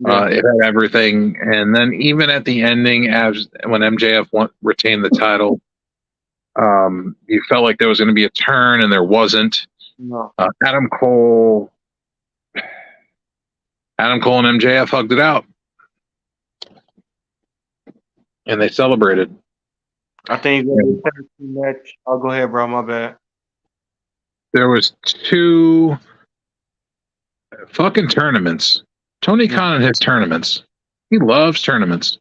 Yeah. It had everything, and then even at the ending, when MJF retained the title, you felt like there was going to be a turn, and there wasn't. No. Adam Cole and MJF hugged it out, and they celebrated. I think the match. I'll go ahead, bro. My bad. There was 2 fucking tournaments. Tony Khan and his tournaments. He loves tournaments.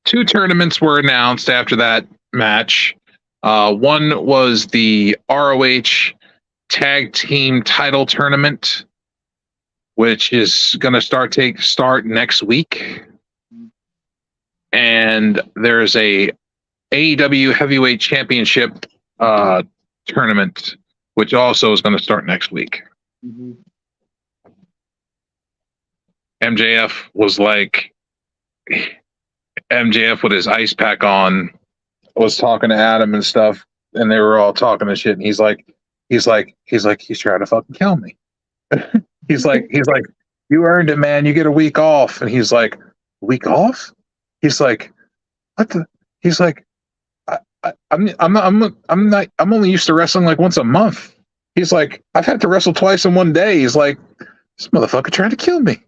2 tournaments were announced after that match. One was the ROH Tag Team Title Tournament, which is going to start next week. And there's a AEW Heavyweight Championship tournament, which also is going to start next week. Mm-hmm. MJF with his ice pack on was talking to Adam and stuff, and they were all talking to shit. And he's like, he's trying to fucking kill me. he's like, you earned it, man. You get a week off. And he's like, week off? He's like, what the? He's like, I'm only used to wrestling like once a month. He's like, I've had to wrestle twice in one day. He's like, this motherfucker trying to kill me.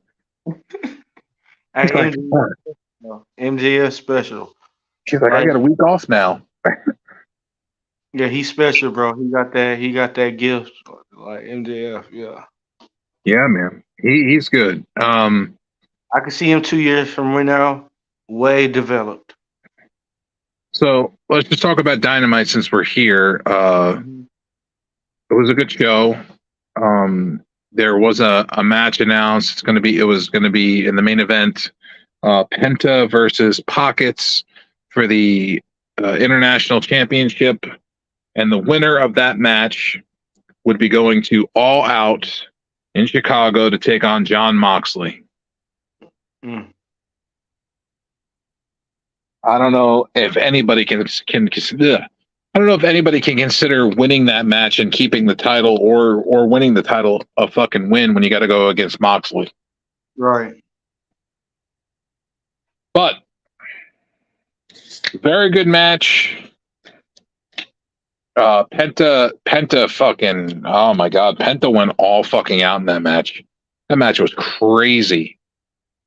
MJF special. She's like, I got a week off now. Yeah, he's special, bro. He got that. He got that gift, like MJF. Yeah, Yeah, man. He's good. I can see him 2 years from right now, way developed. So let's just talk about Dynamite since we're here. Mhm. It was a good show. There was a match announced. It was gonna be in the main event. Penta versus Pockets for the international championship, and the winner of that match would be going to All Out in Chicago to take on John Moxley. Mm. I don't know if anybody can I don't know if anybody can consider winning that match and keeping the title, or winning the title a fucking win when you got to go against Moxley. Right. But very good match. Penta fucking, oh my god, Penta went all fucking out in that match. That match was crazy.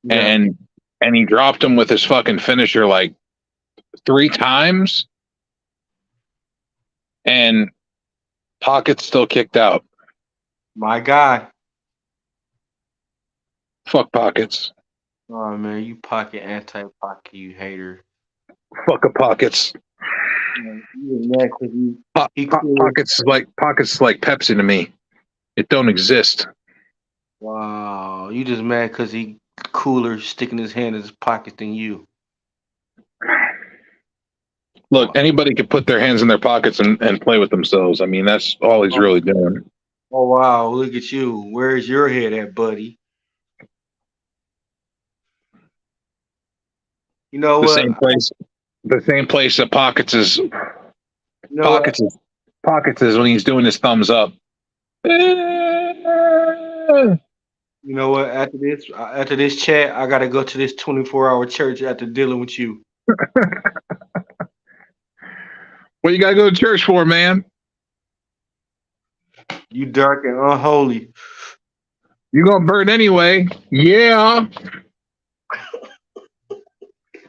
Yeah. And he dropped him with his fucking finisher like 3 times, and Pockets still kicked out. My guy. Fuck Pockets. Oh man, you pocket anti-pocket, you hater. Fuck a Pockets. You was mad 'cause he cool. Pockets is like Pepsi to me. It don't exist. Wow, you just mad because he cooler sticking his hand in his pocket than you. Look, anybody could put their hands in their pockets and play with themselves. I mean, that's all he's really doing. Oh wow, look at you. Where's your head at, buddy? You know The what? same place that Pockets is. You know what? Pockets is when he's doing his thumbs up. You know what? After this chat, I gotta go to this 24-hour church after dealing with you. What you gotta go to church for, man? You dark and unholy. You gonna burn anyway? Yeah.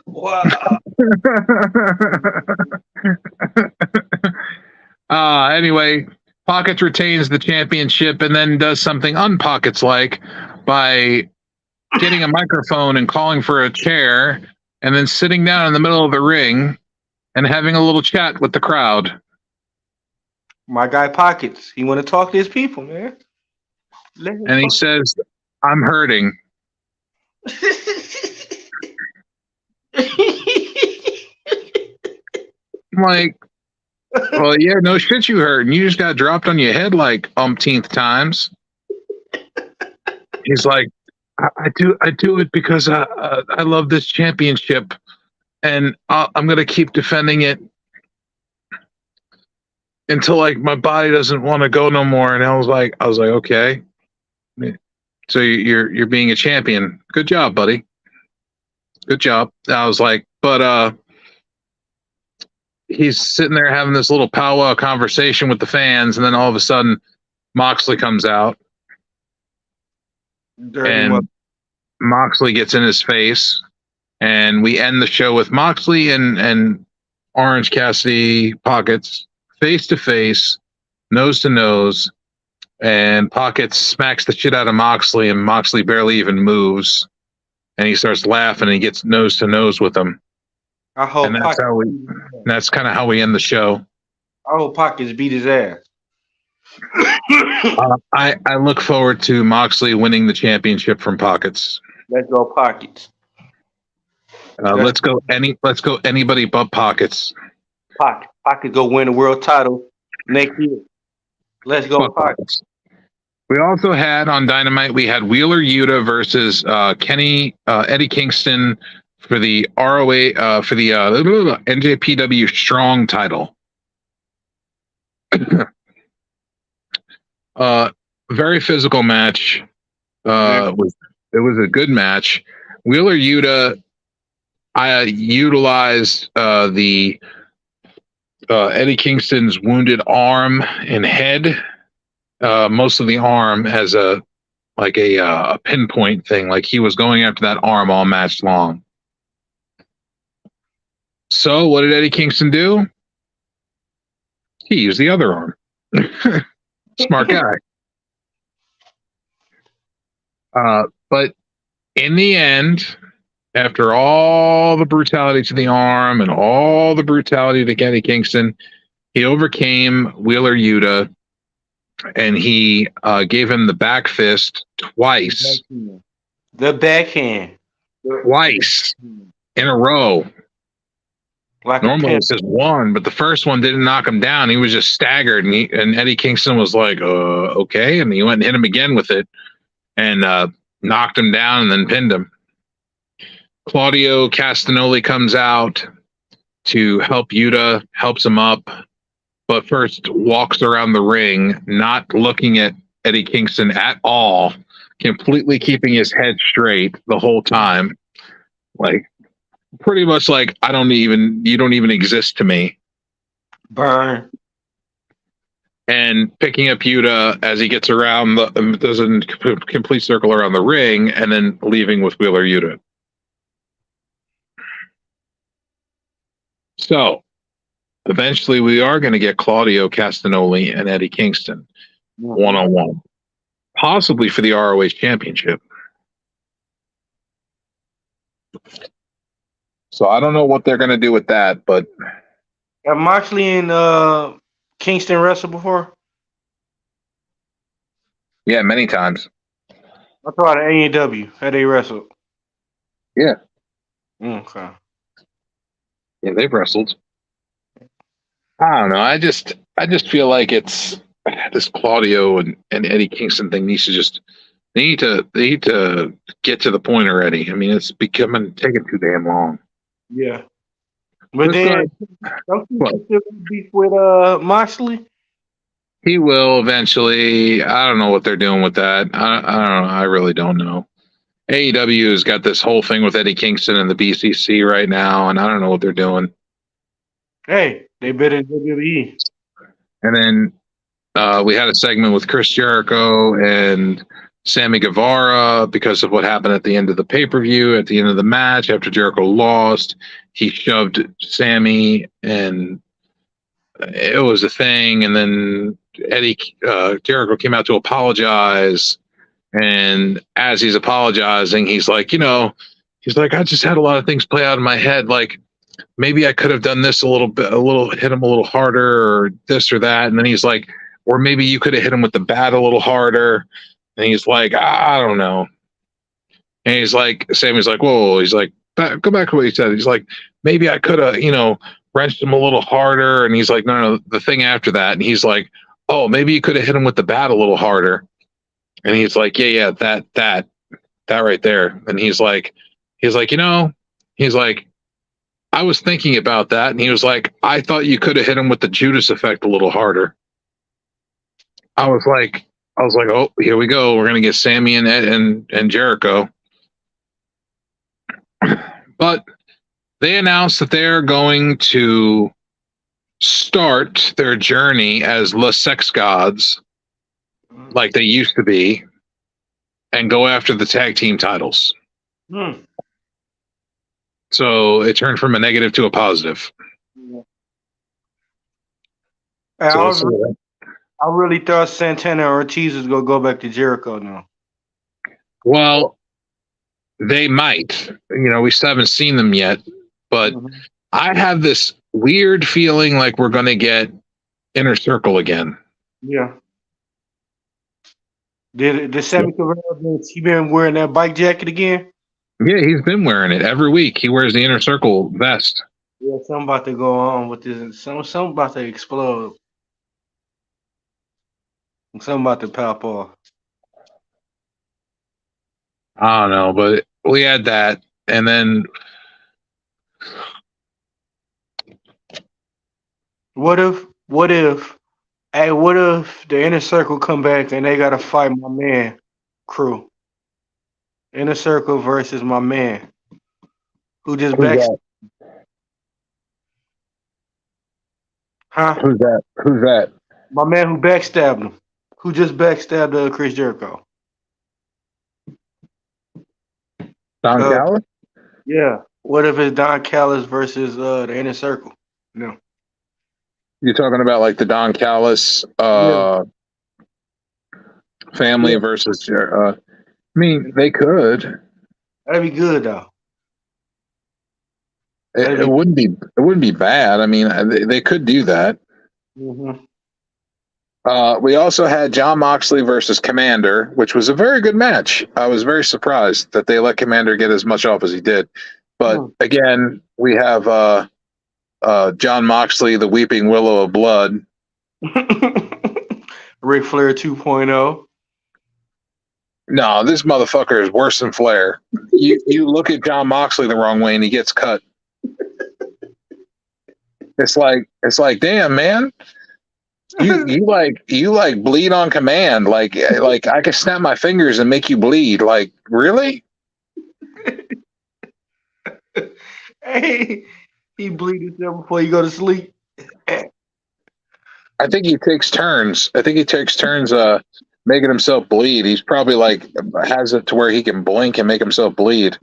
Wow. Anyway, Pockets retains the championship and then does something unpockets like by getting a microphone and calling for a chair and then sitting down in the middle of the ring and having a little chat with the crowd. My guy Pockets. He want to talk to his people, man. And he says, "I'm hurting." I'm like, well, yeah, no shit, you hurt, and you just got dropped on your head like umpteenth times. He's like, I do it because I love this championship, and I'm gonna keep defending it until like my body doesn't want to go no more. And I was like, okay, so you're being a champion. Good job, buddy. Good job. I was like, but he's sitting there having this little powwow conversation with the fans, and then all of a sudden, Moxley comes out, and Moxley gets in his face, and we end the show with Moxley and Orange Cassidy Pockets face to face, nose to nose, and Pockets smacks the shit out of Moxley, and Moxley barely even moves, and he starts laughing, and he gets nose to nose with him. And that's kind of how we end the show. I hope Pockets beat his ass. I look forward to Moxley winning the championship from Pockets. Let's go Pockets. Let's go anybody but Pockets. Pockets go win the world title next year. Let's go Pockets. We also had on Dynamite, we had Wheeler Yuta versus Eddie Kingston for the ROA for the NJPW Strong title. Very physical match. It was a good match. Wheeler Yuta utilized the Eddie Kingston's wounded arm and head, most of the arm, as a pinpoint thing. Like he was going after that arm all match long. So what did Eddie Kingston do? He used the other arm. Smart guy. But in the end, after all the brutality to the arm and all the brutality to Eddie Kingston, he overcame Wheeler Yuta, and he gave him the back fist twice. The backhand. Twice in a row. Like Normally it's just one, but the first one didn't knock him down. He was just staggered, and Eddie Kingston was like, okay. And he went and hit him again with it and knocked him down and then pinned him. Claudio Castagnoli comes out to help Yuta, helps him up, but first walks around the ring, not looking at Eddie Kingston at all, completely keeping his head straight the whole time. Like, pretty much like, you don't even exist to me. Burn. And picking up Yuta as he gets around, does a complete circle around the ring, and then leaving with Wheeler Yuta. So, eventually we are going to get Claudio Castagnoli and Eddie Kingston one-on-one, possibly for the ROH Championship. So I don't know what they're going to do with that, but have Moxley and Kingston wrestled before? Yeah, many times. I thought at AEW had they wrestled. Yeah. Okay. Yeah, they've wrestled. I don't know. I just feel like it's this Claudio and Eddie Kingston thing needs to just they need to get to the point already. I mean, it's taking too damn long. Yeah. But then don't you still beef with Moxley? He will eventually. I don't know what they're doing with that. I don't know. I really don't know. AEW has got this whole thing with Eddie Kingston and the BCC right now, and I don't know what they're doing. Hey, they better than WWE. And then we had a segment with Chris Jericho and Sammy Guevara because of what happened at the end of the pay-per-view, at the end of the match. After Jericho lost, he shoved Sammy, and it was a thing. And then Jericho came out to apologize. And as he's apologizing, he's like, I just had a lot of things play out in my head. Like, maybe I could have done this hit him a little harder, or this or that. And then he's like, or maybe you could have hit him with the bat a little harder. And he's like, I don't know. And he's like, Sammy's like, whoa. He's like, go back to what he said. He's like, maybe I could have, wrenched him a little harder. And he's like, no, the thing after that. And he's like, oh, maybe you could have hit him with the bat a little harder. And he's like, yeah, that right there. And he's like, I was thinking about that. And he was like, I thought you could have hit him with the Judas effect a little harder. I was like, oh, here we go. We're going to get Sammy and Ed and Jericho. But they announced that they're going to start their journey as Le Sex Gods, like they used to be, and go after the tag team titles. So it turned from a negative to a positive. I really thought Santana or Ortiz was going to go back to Jericho now. Well, they might. We still haven't seen them yet, but I have this weird feeling like we're going to get Inner Circle again. Yeah. Did Sammy Guevara been wearing that bike jacket again? Yeah, he's been wearing it every week. He wears the Inner Circle vest. Yeah, something about to go on with this. Something about to explode. Something about to pop off. I don't know, but we had that, and then what if the Inner Circle come back and they gotta fight my man crew? Inner Circle versus my man who just backstabbed. Huh? Who's that? My man who backstabbed him. Who just backstabbed Chris Jericho? Don Callis? Yeah. What if it's Don Callis versus the Inner Circle? No. You're talking about like the Don Callis Yeah, family yeah, versus. I mean, they could. that'd be good though. That'd It be. wouldn't be. It wouldn't be bad. I mean, they could do that. Mm-hmm. We also had John Moxley versus Commander, which was a very good match. I was very surprised that they let Commander get as much off as he did. But again, we have John Moxley, the weeping willow of blood. Ric Flair 2.0. No, this motherfucker is worse than Flair. You look at John Moxley the wrong way and he gets cut. It's like, damn, man. You like bleed on command. Like I can snap my fingers and make you bleed. Like, really? Hey, he bleed himself before you go to sleep. I think he takes turns. Making himself bleed. He's probably like has it to where he can blink and make himself bleed.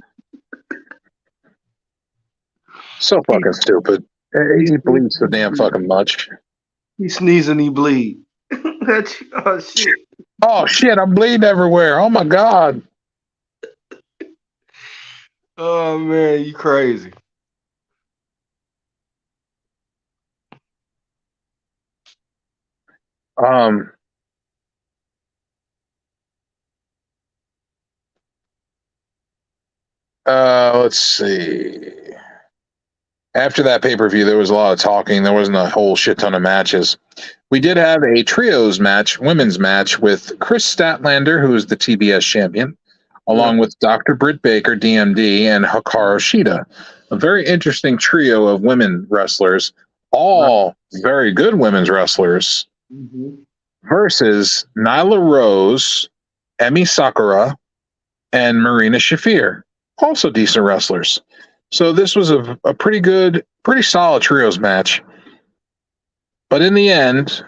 So fucking stupid. He bleeds so damn fucking much. He sneezes and he bleed. Oh shit. Oh shit, I'm bleeding everywhere. Oh my god. Oh man, you crazy. Let's see. After that pay-per-view, there was a lot of talking. There wasn't a whole shit ton of matches. We did have a trios match, women's match, with Chris Statlander, who is the TBS champion, along with Dr. Britt Baker, DMD, and Hikaru Shida. A very interesting trio of women wrestlers, all very good women's wrestlers, versus Nyla Rose, Emi Sakura, and Marina Shafir, also decent wrestlers. So this was a pretty good, pretty solid trios match. But in the end,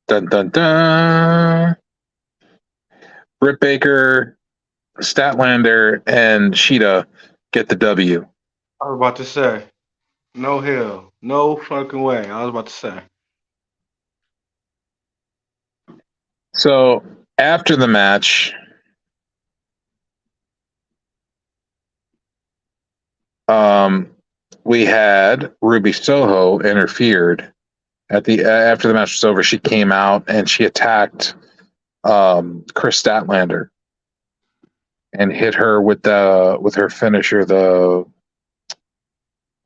dun dun dun, Britt Baker, Statlander, and Shida get the W. I was about to say. No hell. No fucking way. I was about to say. So after the match, we had Ruby Soho interfered at the after the match was over. She came out and she attacked Chris Statlander and hit her with her finisher, the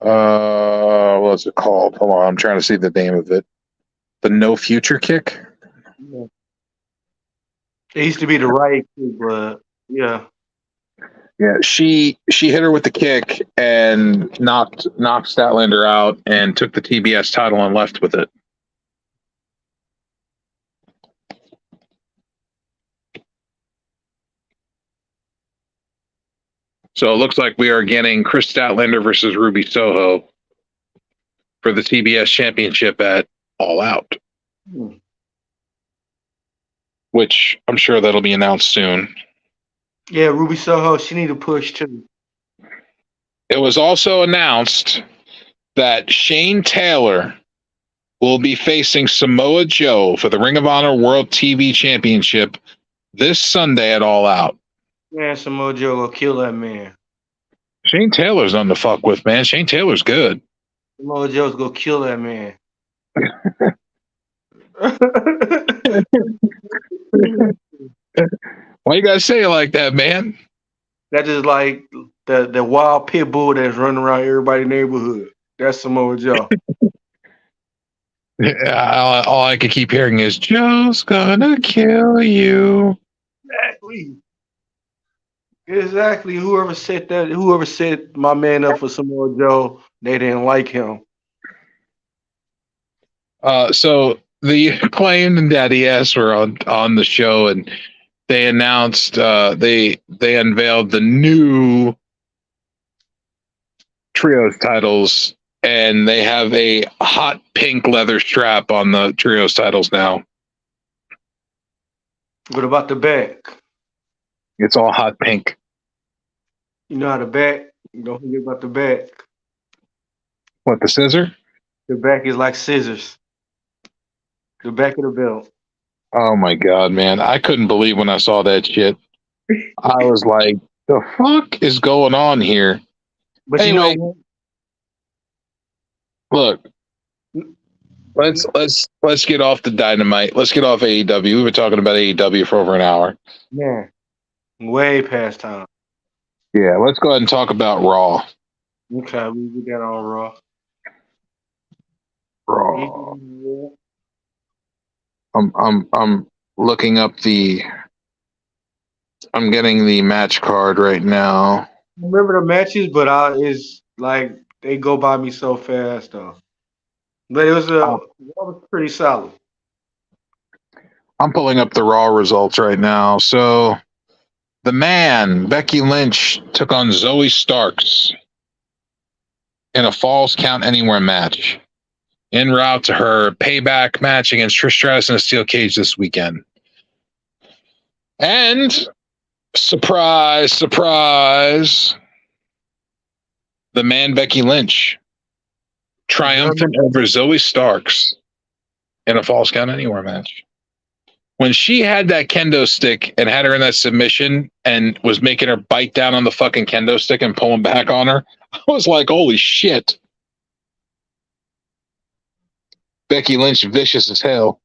what's it called? Hold on, I'm trying to see the name of it. The no future kick. It used to be the right kick, but yeah. Yeah, she hit her with the kick and knocked Statlander out and took the TBS title and left with it. So it looks like we are getting Chris Statlander versus Ruby Soho for the TBS championship at All Out, which I'm sure that'll be announced soon. Yeah, Ruby Soho, she need to push too. It was also announced that Shane Taylor will be facing Samoa Joe for the Ring of Honor World TV Championship this Sunday at All Out. Man, Samoa Joe will kill that man. Shane Taylor's nothing to fuck with, man. Shane Taylor's good. Samoa Joe's gonna kill that man. Why you gotta say it like that, man? That is like the wild pit bull that's running around everybody's neighborhood. That's Samoa Joe. All I can keep hearing is Joe's gonna kill you. Exactly. Whoever set my man up for Samoa Joe, they didn't like him. So the Acclaimed and Daddy S were on the show, and they announced they unveiled the new trios titles, and they have a hot pink leather strap on the trios titles now. What about the back? It's all hot pink. You know how the back? Don't forget about the back. What, the scissor? The back is like scissors. The back of the belt. Oh my god, man! I couldn't believe when I saw that shit. I was like, "The fuck is going on here?" But Anyway, you know, look, let's get off the dynamite. Let's get off AEW. We've been talking about AEW for over an hour. man, way past time. Yeah, let's go ahead and talk about Raw. Okay, we got on Raw. Raw. I'm looking up the. I'm getting the match card right now. Remember the matches, but it's like they go by me so fast though. But that was pretty solid. I'm pulling up the Raw results right now. So, the man Becky Lynch took on Zoe Starks in a Falls Count Anywhere match, en route to her payback match against Trish Stratus in a steel cage this weekend. And surprise, surprise, the man Becky Lynch triumphant over Zoe Starks in a Falls Count Anywhere match. When she had that kendo stick and had her in that submission and was making her bite down on the fucking kendo stick and pulling back on her, I was like, holy shit. Becky Lynch, vicious as hell.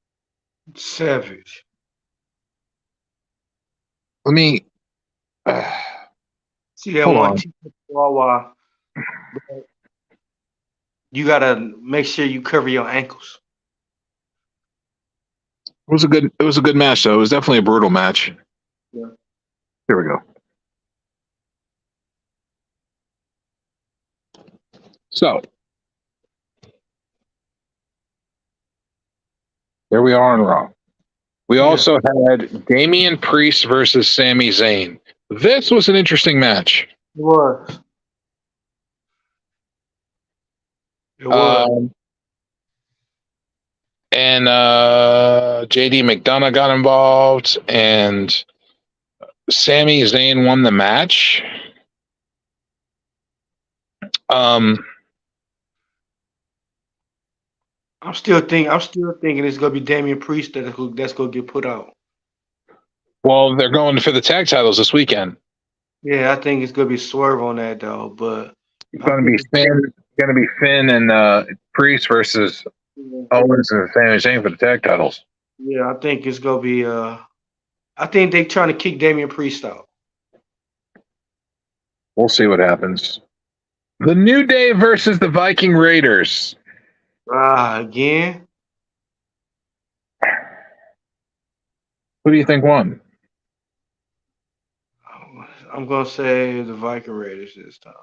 Savage. Let me. See that hold one on. Wawa. You gotta make sure you cover your ankles. It was a good match though. It was definitely a brutal match. Yeah. Here we go. So there we are on Raw. We also had Damian Priest versus Sami Zayn. This was an interesting match. It was. It was. And JD McDonough got involved, and Sami Zayn won the match. I'm still thinking it's gonna be Damian Priest that's gonna get put out. Well, they're going for the tag titles this weekend. Yeah, I think it's gonna be Swerve on that though, but it's gonna be Finn and Priest versus Owens and Sami Zayn for the tag titles. Yeah, I think it's gonna be I think they're trying to kick Damian Priest out. We'll see what happens. The New Day versus the Viking Raiders. Again. Who do you think won? I'm gonna say the Viking Raiders this time.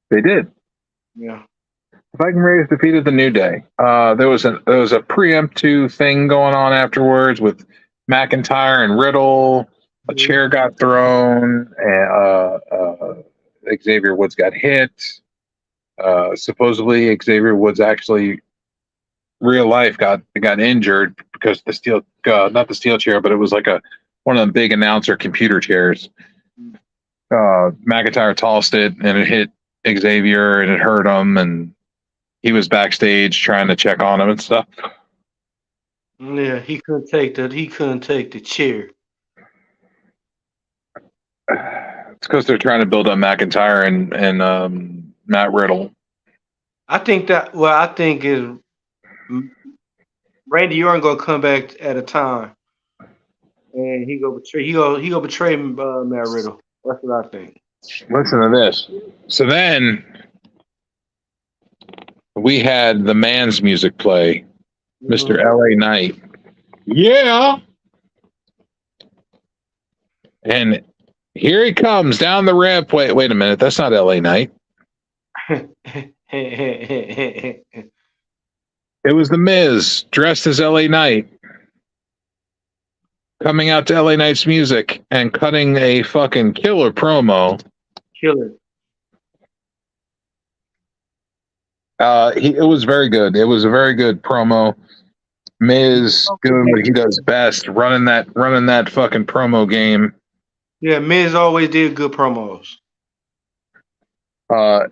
They did. Yeah. The Viking Raiders defeated the New Day. There was a preemptive thing going on afterwards with McIntyre and Riddle. A chair got thrown. Xavier Woods got hit. Supposedly Xavier Woods actually real life got injured because the steel not the steel chair, but it was like one of the big announcer computer chairs. McIntyre tossed it and it hit Xavier and it hurt him, and he was backstage trying to check on him and stuff. Yeah, he couldn't take the chair. It's because they're trying to build up McIntyre and Matt Riddle. I think is Randy Orton gonna come back at a time, and he gonna betray Matt Riddle. That's what I think. Listen to this. So then we had the man's music play, Mr. LA Knight. Yeah. And here he comes down the ramp. Wait a minute. That's not LA Knight. It was The Miz dressed as LA Knight, coming out to LA Knight's music and cutting a fucking killer promo. Killer. It was very good. It was a very good promo. Miz doing what he does best, running that fucking promo game. Yeah, Miz always did good promos.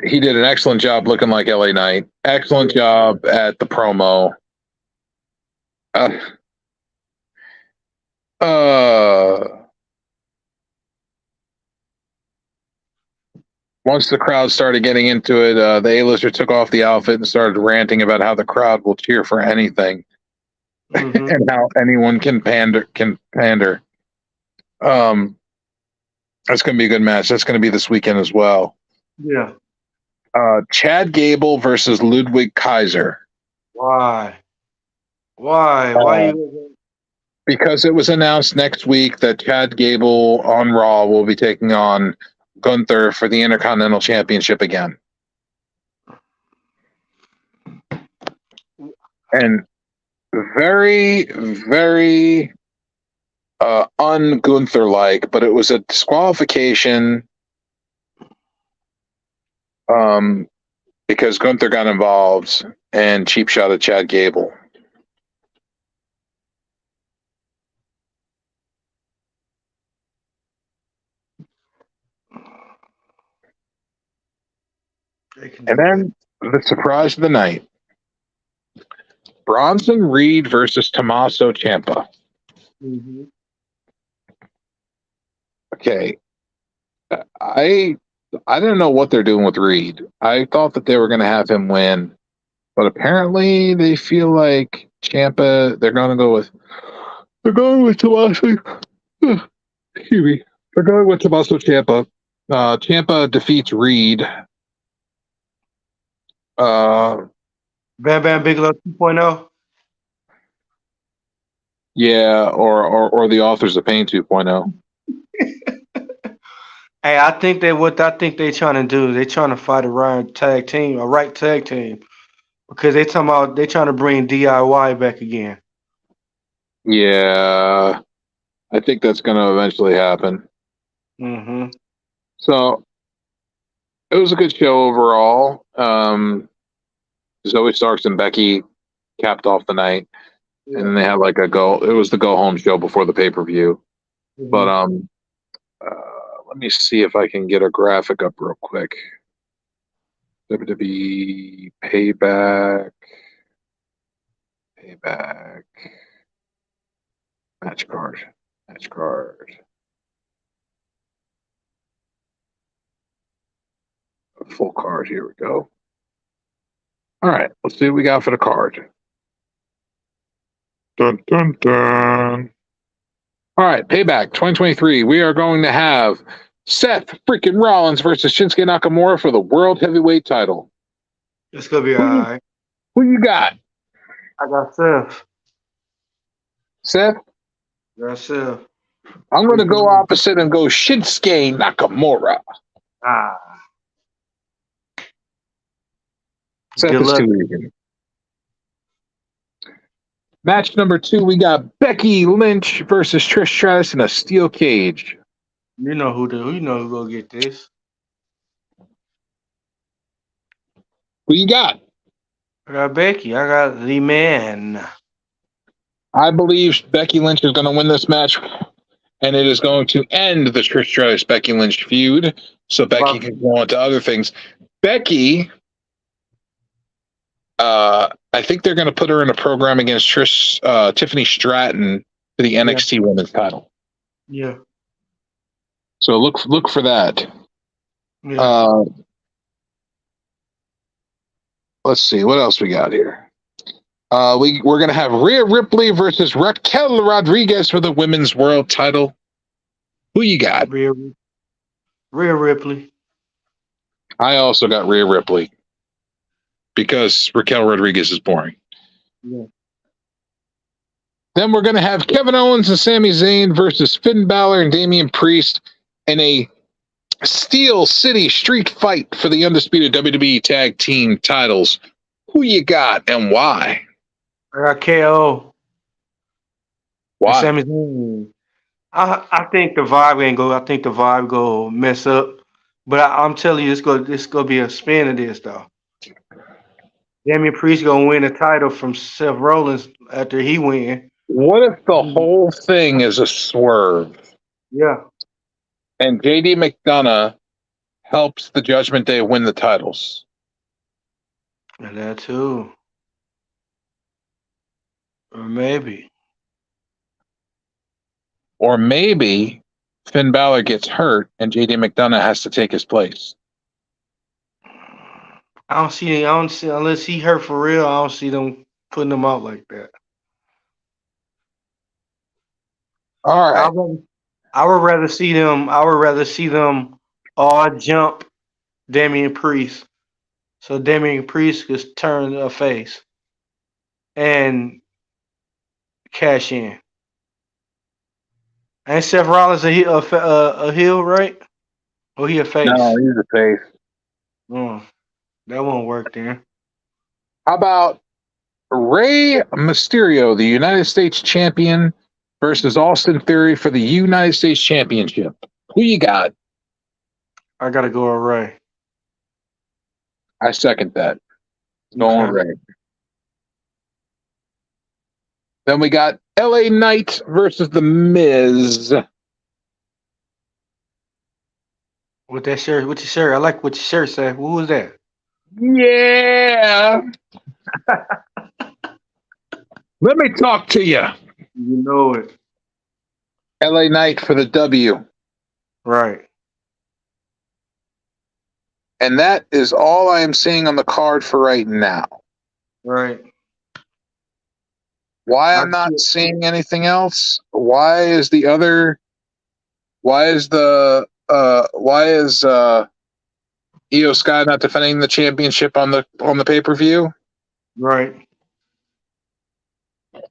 He did an excellent job looking like LA Knight. Excellent job at the promo. Uh, once the crowd started getting into it, the A-lister took off the outfit and started ranting about how the crowd will cheer for anything and how anyone can pander. That's going to be a good match. That's going to be this weekend as well. Yeah. Chad Gable versus Ludwig Kaiser. Why? Why you? Because it was announced next week that Chad Gable on Raw will be taking on Gunther for the Intercontinental Championship again. And very, very un-Gunther like, but it was a disqualification because Gunther got involved and cheap shot at Chad Gable. And then the surprise of the night. Bronson Reed versus Tommaso Ciampa. Mm-hmm. Okay. I didn't know what they're doing with Reed. I thought that they were going to have him win, but apparently they feel like Ciampa. They're going with Tommaso. Excuse me. They're going with Tommaso Ciampa. Ciampa defeats Reed. Bam Bam Bigelow 2.0. Yeah, or the Authors of Pain 2.0. Hey, I think they're trying to do. They're trying to fight a right tag team, because they're trying to bring DIY back again. Yeah, I think that's going to eventually happen. Mm-hmm. So it was a good show overall. Zoe Starks and Becky capped off the night, and then they had like it was the go home show before the pay-per-view. Mm-hmm. But let me see if I can get a graphic up real quick. WWE Payback match card. Full card. Here we go. All right, let's see what we got for the card. Dun dun dun. All right, Payback 2023. We are going to have Seth freaking Rollins versus Shinsuke Nakamura for the World Heavyweight title. It's gonna be all right. Who you got? I got Seth. Seth? Got Seth. I'm going to go opposite and go Shinsuke Nakamura. Seth is too easy. Match number 2, we got Becky Lynch versus Trish Stratus in a steel cage. You know who gonna get this. Who you got? I got Becky. I got the man. I believe Becky Lynch is going to win this match, and it is going to end the Trish Stratus Becky Lynch feud, so Becky can go on to other things. Becky, I think they're going to put her in a program against Tiffany Stratton for the NXT Women's title. Yeah. So look for that. Yeah. Let's see what else we got here. We're going to have Rhea Ripley versus Raquel Rodriguez for the Women's World title. Who you got? Rhea Ripley. I also got Rhea Ripley because Raquel Rodriguez is boring. Yeah. Then we're going to have Kevin Owens and Sami Zayn versus Finn Balor and Damian Priest in a Steel City Street fight for the undisputed WWE Tag Team titles. Who you got and why? I got KO. Why? Sami Zayn. I think the vibe ain't go. I think the vibe go mess up. But I'm telling you, this gonna be a spin of this though. Damian Priest gonna win the title from Seth Rollins after he win. What if the whole thing is a swerve? Yeah. And JD McDonough helps the Judgment Day win the titles. And that too. Or maybe. Or maybe Finn Balor gets hurt and JD McDonough has to take his place. I don't see unless he hurt for real, I don't see them putting him out like that. All right. I would rather see them all jump Damian Priest. So Damian Priest could turn a face and cash in. And Seth Rollins a heel, right? Or he a face? No, he's a face. That won't work then. How about Rey Mysterio, the United States champion, versus Austin Theory for the United States Championship? Who you got? I gotta go with Ray. I second that. Going Ray. Then we got LA Knight versus The Miz. With that shirt, with your shirt, I like what your shirt said. Who was that? Yeah. Let me talk to you. You know it. LA Knight for the W. Right. And that is all I am seeing on the card for right now. Right. Why I'm not seeing anything else? Why is Io Sky not defending the championship on the pay-per-view? Right.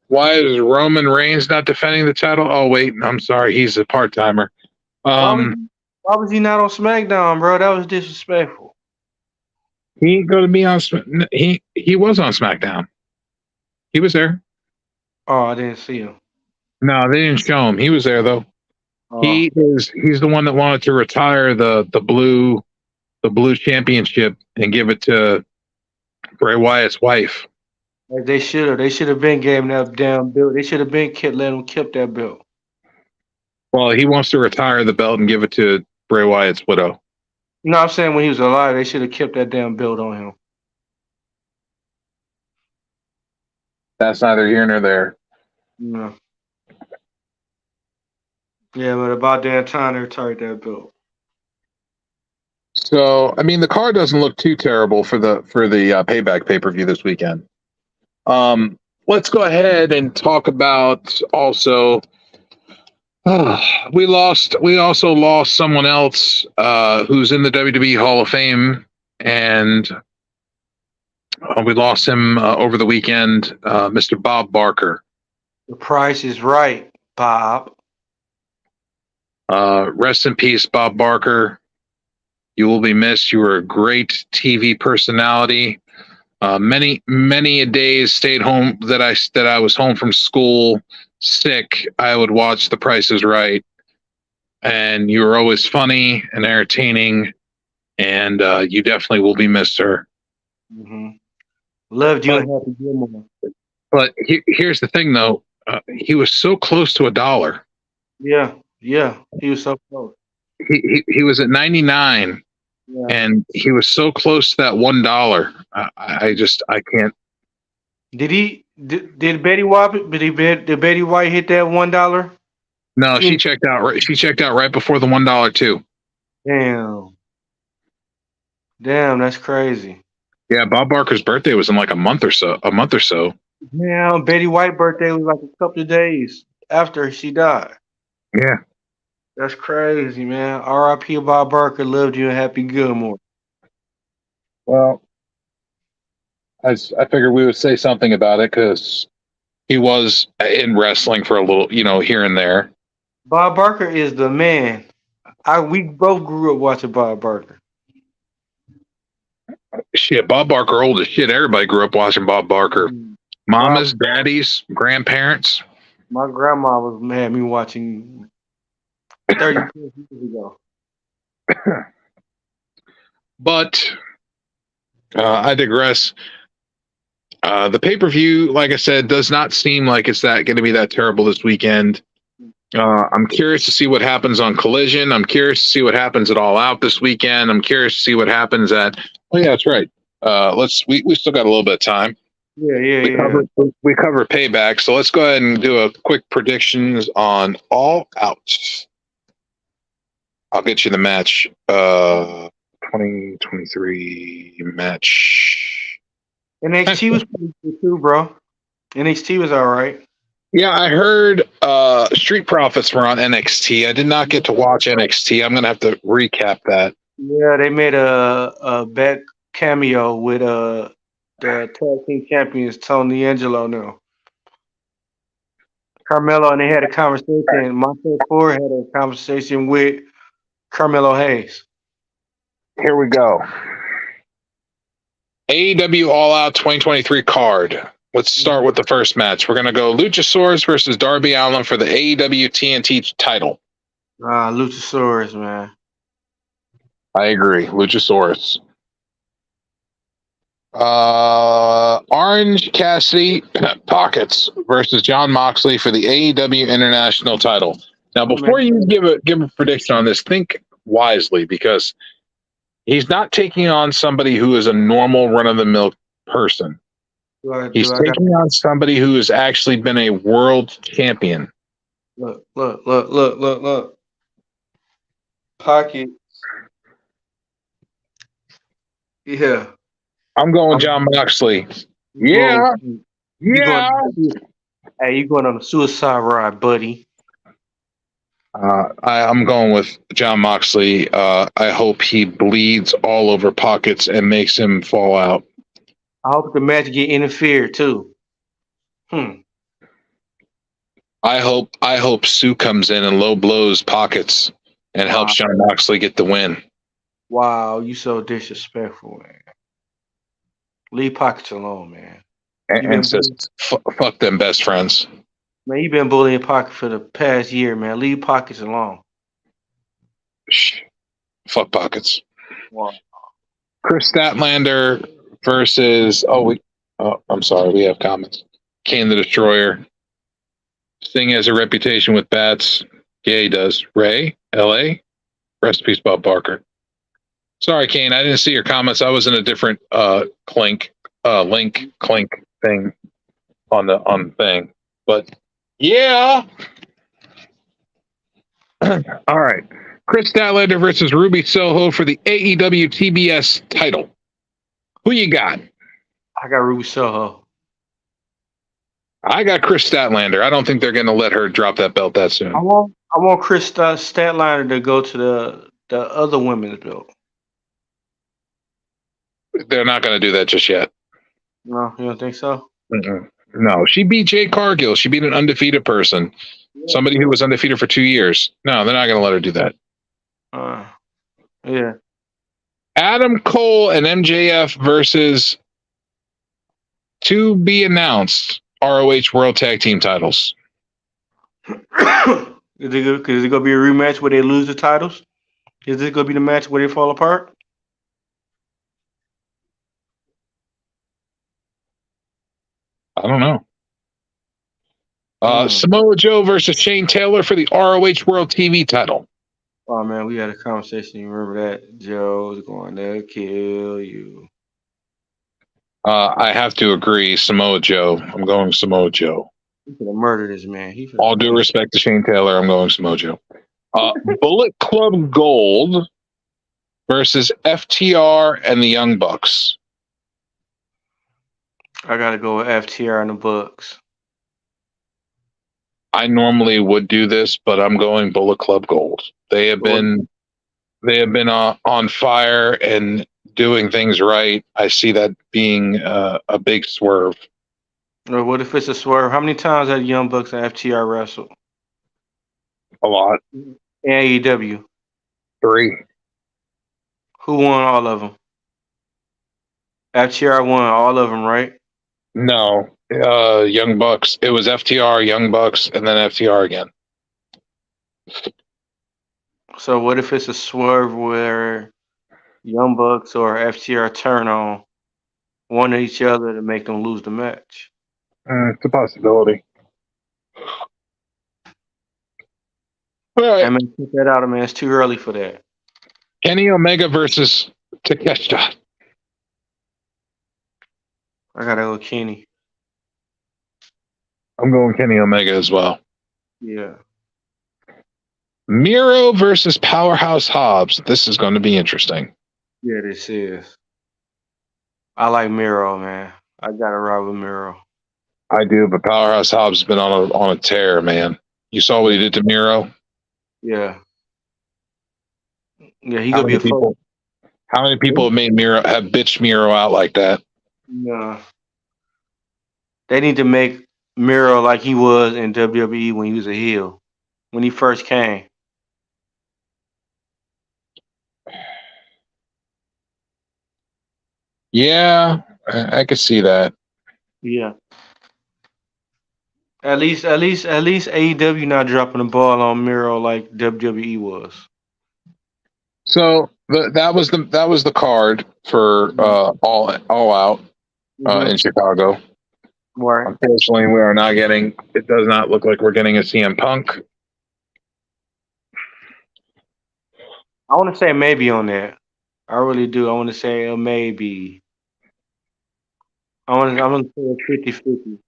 Why is Roman Reigns not defending the title? Oh wait, I'm sorry, he's a part-timer. Why was he not on SmackDown, bro? That was disrespectful. He ain't going to be on. He was on SmackDown. He was there. Oh, I didn't see him. No, they didn't show him. He was there though. Oh. He's the one that wanted to retire the blue championship and give it to Bray Wyatt's wife. Like they should have. They should have been gave him that damn belt. They should have been letting him keep that belt. Well, he wants to retire the belt and give it to Bray Wyatt's widow. No, I'm saying when he was alive, they should have kept that damn belt on him. That's neither here nor there. No. Yeah, but about damn time they retired that belt. So, I mean, the card doesn't look too terrible for the Payback pay-per-view this weekend. Let's go ahead and talk about also. We also lost someone else who's in the WWE Hall of Fame, and we lost him over the weekend, Mr. Bob Barker. The price is right, Bob. Rest in peace, Bob Barker. You will be missed. You were a great TV personality. Many a days stayed home that I was home from school sick. I would watch The Price is Right, and you were always funny and entertaining, and you definitely will be missed, sir. Mm-hmm. Loved you and Happy Gilmore. But here's the thing, though. He was so close to $1. Yeah, he was so close. He was at 99, yeah. And he was so close to that $1. I can't. Did Betty White? Did Betty White hit that $1? No, she checked out. Right, she checked out right before the $1 too. Damn, that's crazy. Yeah, Bob Barker's birthday was in like a month or so. Yeah, Betty White's birthday was like a couple of days after she died. Yeah. That's crazy, man. R.I.P. Bob Barker, loved you and Happy Gilmore. Well, I figured we would say something about it because he was in wrestling for a little, here and there. Bob Barker is the man. We both grew up watching Bob Barker. Shit, Bob Barker old as shit. Everybody grew up watching Bob Barker. Mamas, daddies, grandparents. My grandma had me watching 30 years ago. But I digress. The pay-per-view, like I said, does not seem like it's going to be that terrible this weekend. I'm curious to see what happens on Collision. I'm curious to see what happens at All Out this weekend. I'm curious to see what happens at. Oh yeah, that's right. We still got a little bit of time. Yeah. We cover Payback, so let's go ahead and do a quick predictions on All Out. I'll get you the match. 2023 match. NXT was pretty good too, bro. NXT was all right. Yeah, I heard Street Profits were on NXT. I did not get to watch NXT. I'm gonna have to recap that. Yeah, they made a back cameo with the tag team champions Tony Angelo now. Carmelo, and they had a conversation. Montez Ford had a conversation with Carmelo Hayes. Here we go. AEW All Out 2023 card. Let's start with the first match. We're gonna go Luchasaurus versus Darby Allin for the AEW TNT title. Luchasaurus, man. I agree. Luchasaurus. Orange Cassidy Pockets versus John Moxley for the AEW International title. Now, before you give a prediction on this, think wisely, because he's not taking on somebody who is a normal run-of-the-mill person. He's taking on somebody who has actually been a world champion. Look. Pocket. Yeah. I'm going John Moxley. Yeah. Hey, you going on a suicide ride, buddy. I'm going with John Moxley. I hope he bleeds all over Pockets and makes him fall out. I hope the match get interfered too. I hope Sue comes in and low blows Pockets and helps John Moxley get the win. Wow, you so disrespectful, man. Leave Pockets alone, man. And says, fuck them best friends. Man, you've been bullying Pockets for the past year, man. Leave Pockets alone. Shh. Fuck Pockets. Wow. Chris Statlander versus I'm sorry, we have comments. Kane the Destroyer. Sting has a reputation with bats. Yeah, he does. Ray, LA. Rest in peace, Bob Barker. Sorry, Kane, I didn't see your comments. I was in a different link thing on the thing. But yeah. All right. Chris Statlander versus Ruby Soho for the AEW TBS title. Who you got? I got Ruby Soho. I got Chris Statlander. I don't think they're going to let her drop that belt that soon. I want Chris Statlander to go to the other women's belt. They're not going to do that just yet. No, you don't think so? Mm-mm. No, she beat Jade Cargill. She beat an undefeated person. Yeah. Somebody who was undefeated for 2 years. No, they're not going to let her do that. Yeah. Adam Cole and MJF versus to be announced ROH World Tag Team titles. Is it going to be a rematch where they lose the titles? Is this going to be the match where they fall apart? I don't know. Samoa Joe versus Shane Taylor for the ROH World TV title. Oh, man, we had a conversation. You remember that? Joe's going to kill you. I have to agree. Samoa Joe. I'm going Samoa Joe. He could have murdered this man. All due respect to Shane Taylor, I'm going Samoa Joe. Bullet Club Gold versus FTR and the Young Bucks. I got to go with FTR and the Bucks. I normally would do this, but I'm going Bullet Club Gold. They have been on fire and doing things right. I see that being a big swerve. Or what if it's a swerve? How many times have Young Bucks and FTR wrestled? A lot. AEW. 3. Who won all of them? FTR won all of them, right? No, Young Bucks. It was FTR, Young Bucks, and then FTR again. So what if it's a swerve where Young Bucks or FTR turn on one of each other to make them lose the match? It's a possibility. All I right. mean, put that out, man. It's too early for that. Kenny Omega versus Takeshita. I gotta go, Kenny. I'm going Kenny Omega as well. Yeah. Miro versus Powerhouse Hobbs. This is going to be interesting. Yeah, this is. I like Miro, man. I gotta ride with Miro. I do, but Powerhouse Hobbs has been on a tear, man. You saw what he did to Miro. Yeah. Yeah, he How gonna be many a fuck. people? How many people have bitched Miro out like that? Yeah. They need to make Miro like he was in WWE when he was a heel. When he first came. Yeah, I could see that. Yeah. At least AEW not dropping the ball on Miro like WWE was. So that was the card for all out in Chicago. Right. Unfortunately, we are not getting. It does not look like we're getting a CM Punk. I want to say maybe on that. I really do. I want to say a maybe. I'm gonna say a 50-50.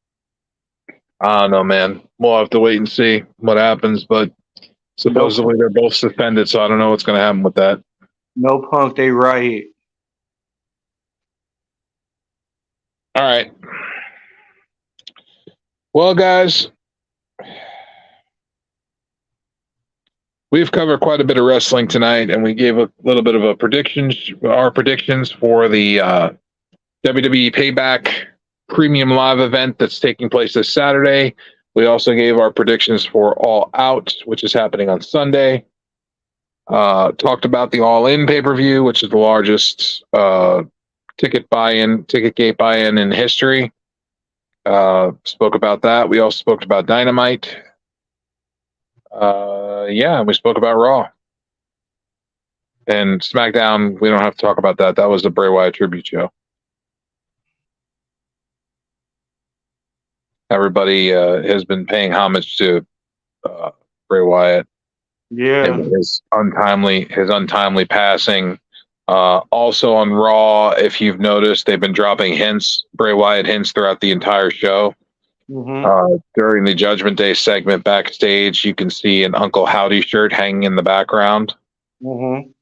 I don't know, man. We'll have to wait and see what happens. But No, supposedly they're both suspended, so I don't know what's going to happen with that. no Punk. They right here. All right. Well, guys, we've covered quite a bit of wrestling tonight, and we gave a little bit of our predictions for the WWE Payback Premium Live event that's taking place this Saturday. We also gave our predictions for All Out, which is happening on Sunday. Talked about the All In pay-per-view, which is the largest ticket gate buy-in in history. Spoke about that. We also spoke about Dynamite. We spoke about Raw. And SmackDown, we don't have to talk about that. That was the Bray Wyatt tribute show. Everybody has been paying homage to Bray Wyatt. Yeah. And his untimely passing. Also on Raw, if you've noticed, they've been dropping Bray Wyatt hints throughout the entire show. During the Judgment Day segment backstage, you can see an Uncle Howdy shirt hanging in the background. Do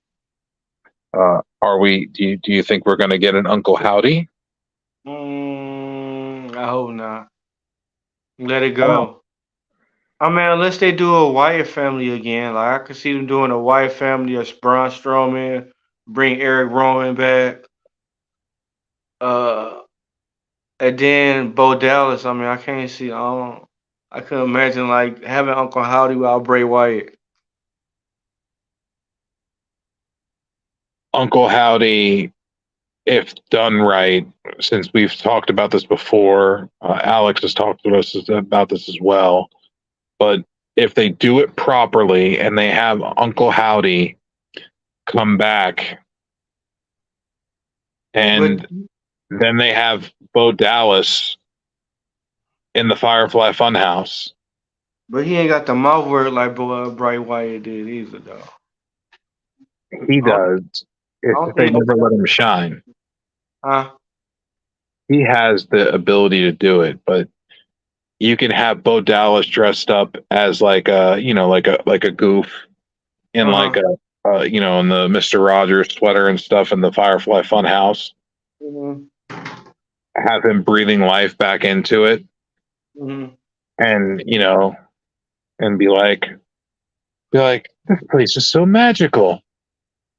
you think we're going to get an Uncle Howdy? I hope not. Let it go. I mean, unless they do a Wyatt family again, like I could see them doing a Wyatt family, a Braun Strowman, bring Eric Rowan back, and then Bo Dallas. I mean, I can't see. I couldn't imagine like having Uncle Howdy without Bray Wyatt. Uncle Howdy, if done right, since we've talked about this before, Alex has talked to us about this as well. But if they do it properly and they have Uncle Howdy come back, and then they have Bo Dallas in the Firefly Funhouse. But he ain't got the mouth work like Bray Wyatt did either, though. He does. If they never let him shine. He has the ability to do it, but you can have Bo Dallas dressed up as like a goof in in the Mr. Rogers sweater and stuff in the Firefly Funhouse. Have him breathing life back into it, and and be like, this place is so magical.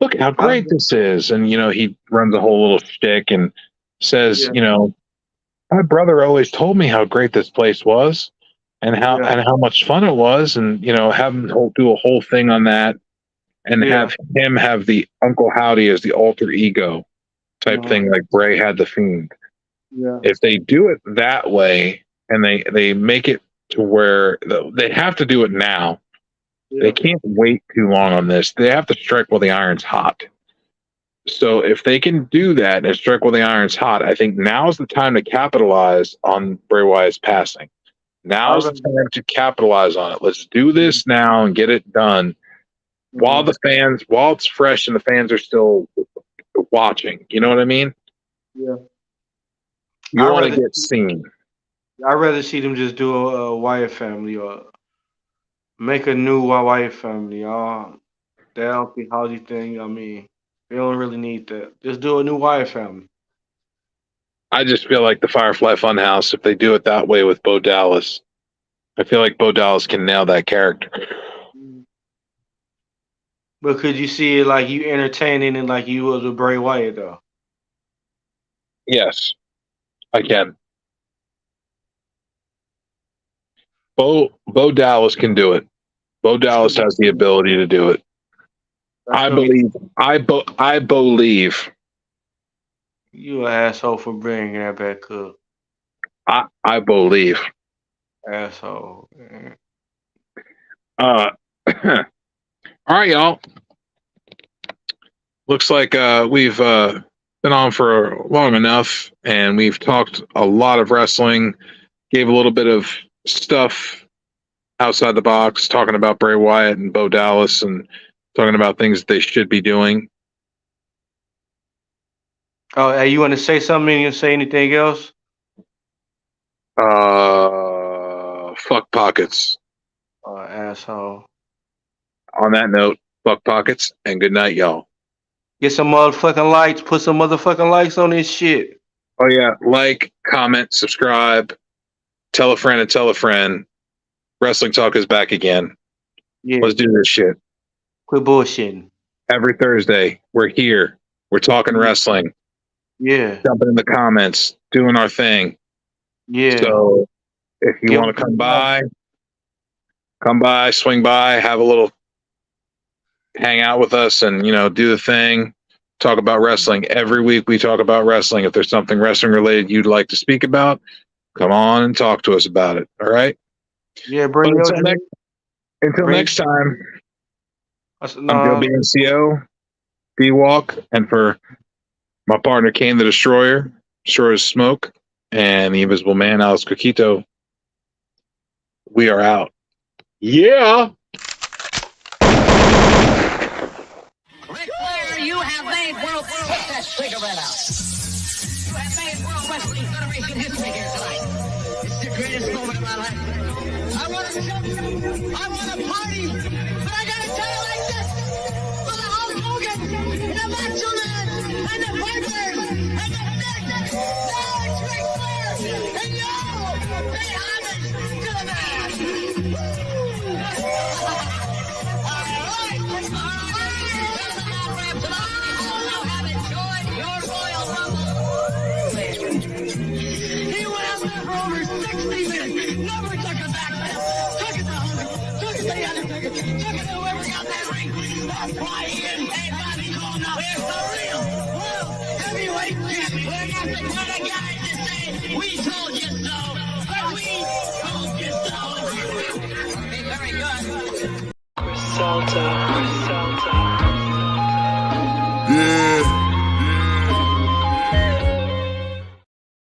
Look how great this is. And, he runs a whole little shtick and says, my brother always told me how great this place was and how much fun it was. And, have him do a whole thing on that and have him have the Uncle Howdy as the alter ego type thing, like Bray had the Fiend. Yeah. If they do it that way and they make it to where they have to do it now. They can't wait too long on this. They have to strike while the iron's hot. So if they can do that and strike while the iron's hot, I think now's the time to capitalize on Bray Wyatt's passing. Now's the time to capitalize on it. Let's do this now and get it done while it's fresh and the fans are still watching. You know what I mean? Yeah. You want to get seen. I'd rather see them just do a Wyatt family or make a new Wyatt family. That healthy howdy thing. I mean, they don't really need that. Just do a new Wyatt family. I just feel like the Firefly Funhouse, if they do it that way with Bo Dallas, I feel like Bo Dallas can nail that character. But could you see it like you entertaining and like you was with Bray Wyatt though? Yes, I can. Bo Dallas can do it. Bo Dallas has the ability to do it. I believe. You an asshole for bringing that back up. I believe. Asshole. All right, y'all. Looks like we've been on for long enough, and we've talked a lot of wrestling. Gave a little bit of stuff outside the box, talking about Bray Wyatt and Bo Dallas, and talking about things that they should be doing. Oh, hey, you want to say something? You say anything else? Fuck pockets. Asshole. On that note, fuck pockets, and good night, y'all. Get some motherfucking likes. Put some motherfucking likes on this shit. Oh yeah, like, comment, subscribe, tell a friend and tell a friend. Wrestling Talk is back again. Yeah. Let's do this shit. Quit bullshitting. Every Thursday, we're here. We're talking wrestling. Yeah. Jumping in the comments, doing our thing. Yeah. So if you want to come by, swing by, have a little hang out with us and, do the thing, talk about wrestling. Every week we talk about wrestling. If there's something wrestling related you'd like to speak about, come on and talk to us about it. All right? Yeah, until next time, I'm Joe BNCO, D-Walk, and for my partner Kane the Destroyer, Sure as Smoke, and the Invisible Man, Alex Coquito, we are out. Yeah! Ric Flair, you have made World Wrestling. Take that cigarette out. You have made World Wrestling Federation history here tonight. It's the greatest moment of my life. I want to jump. I want to party. But I got to tell you like this. For the Hulk Hogan, and the Macho Man, and the Piper, and the Fish. Now it's Ric Flair. And you, pay homage to the man. He went out there for over 60 minutes, never took it back there. Took it to Hogan, took it to the Undertaker, took it to whoever got that ring. That's why he didn't pay Bobby Cole. Now here's the real world heavyweight champion. We're not the kind of guys that say, we told you.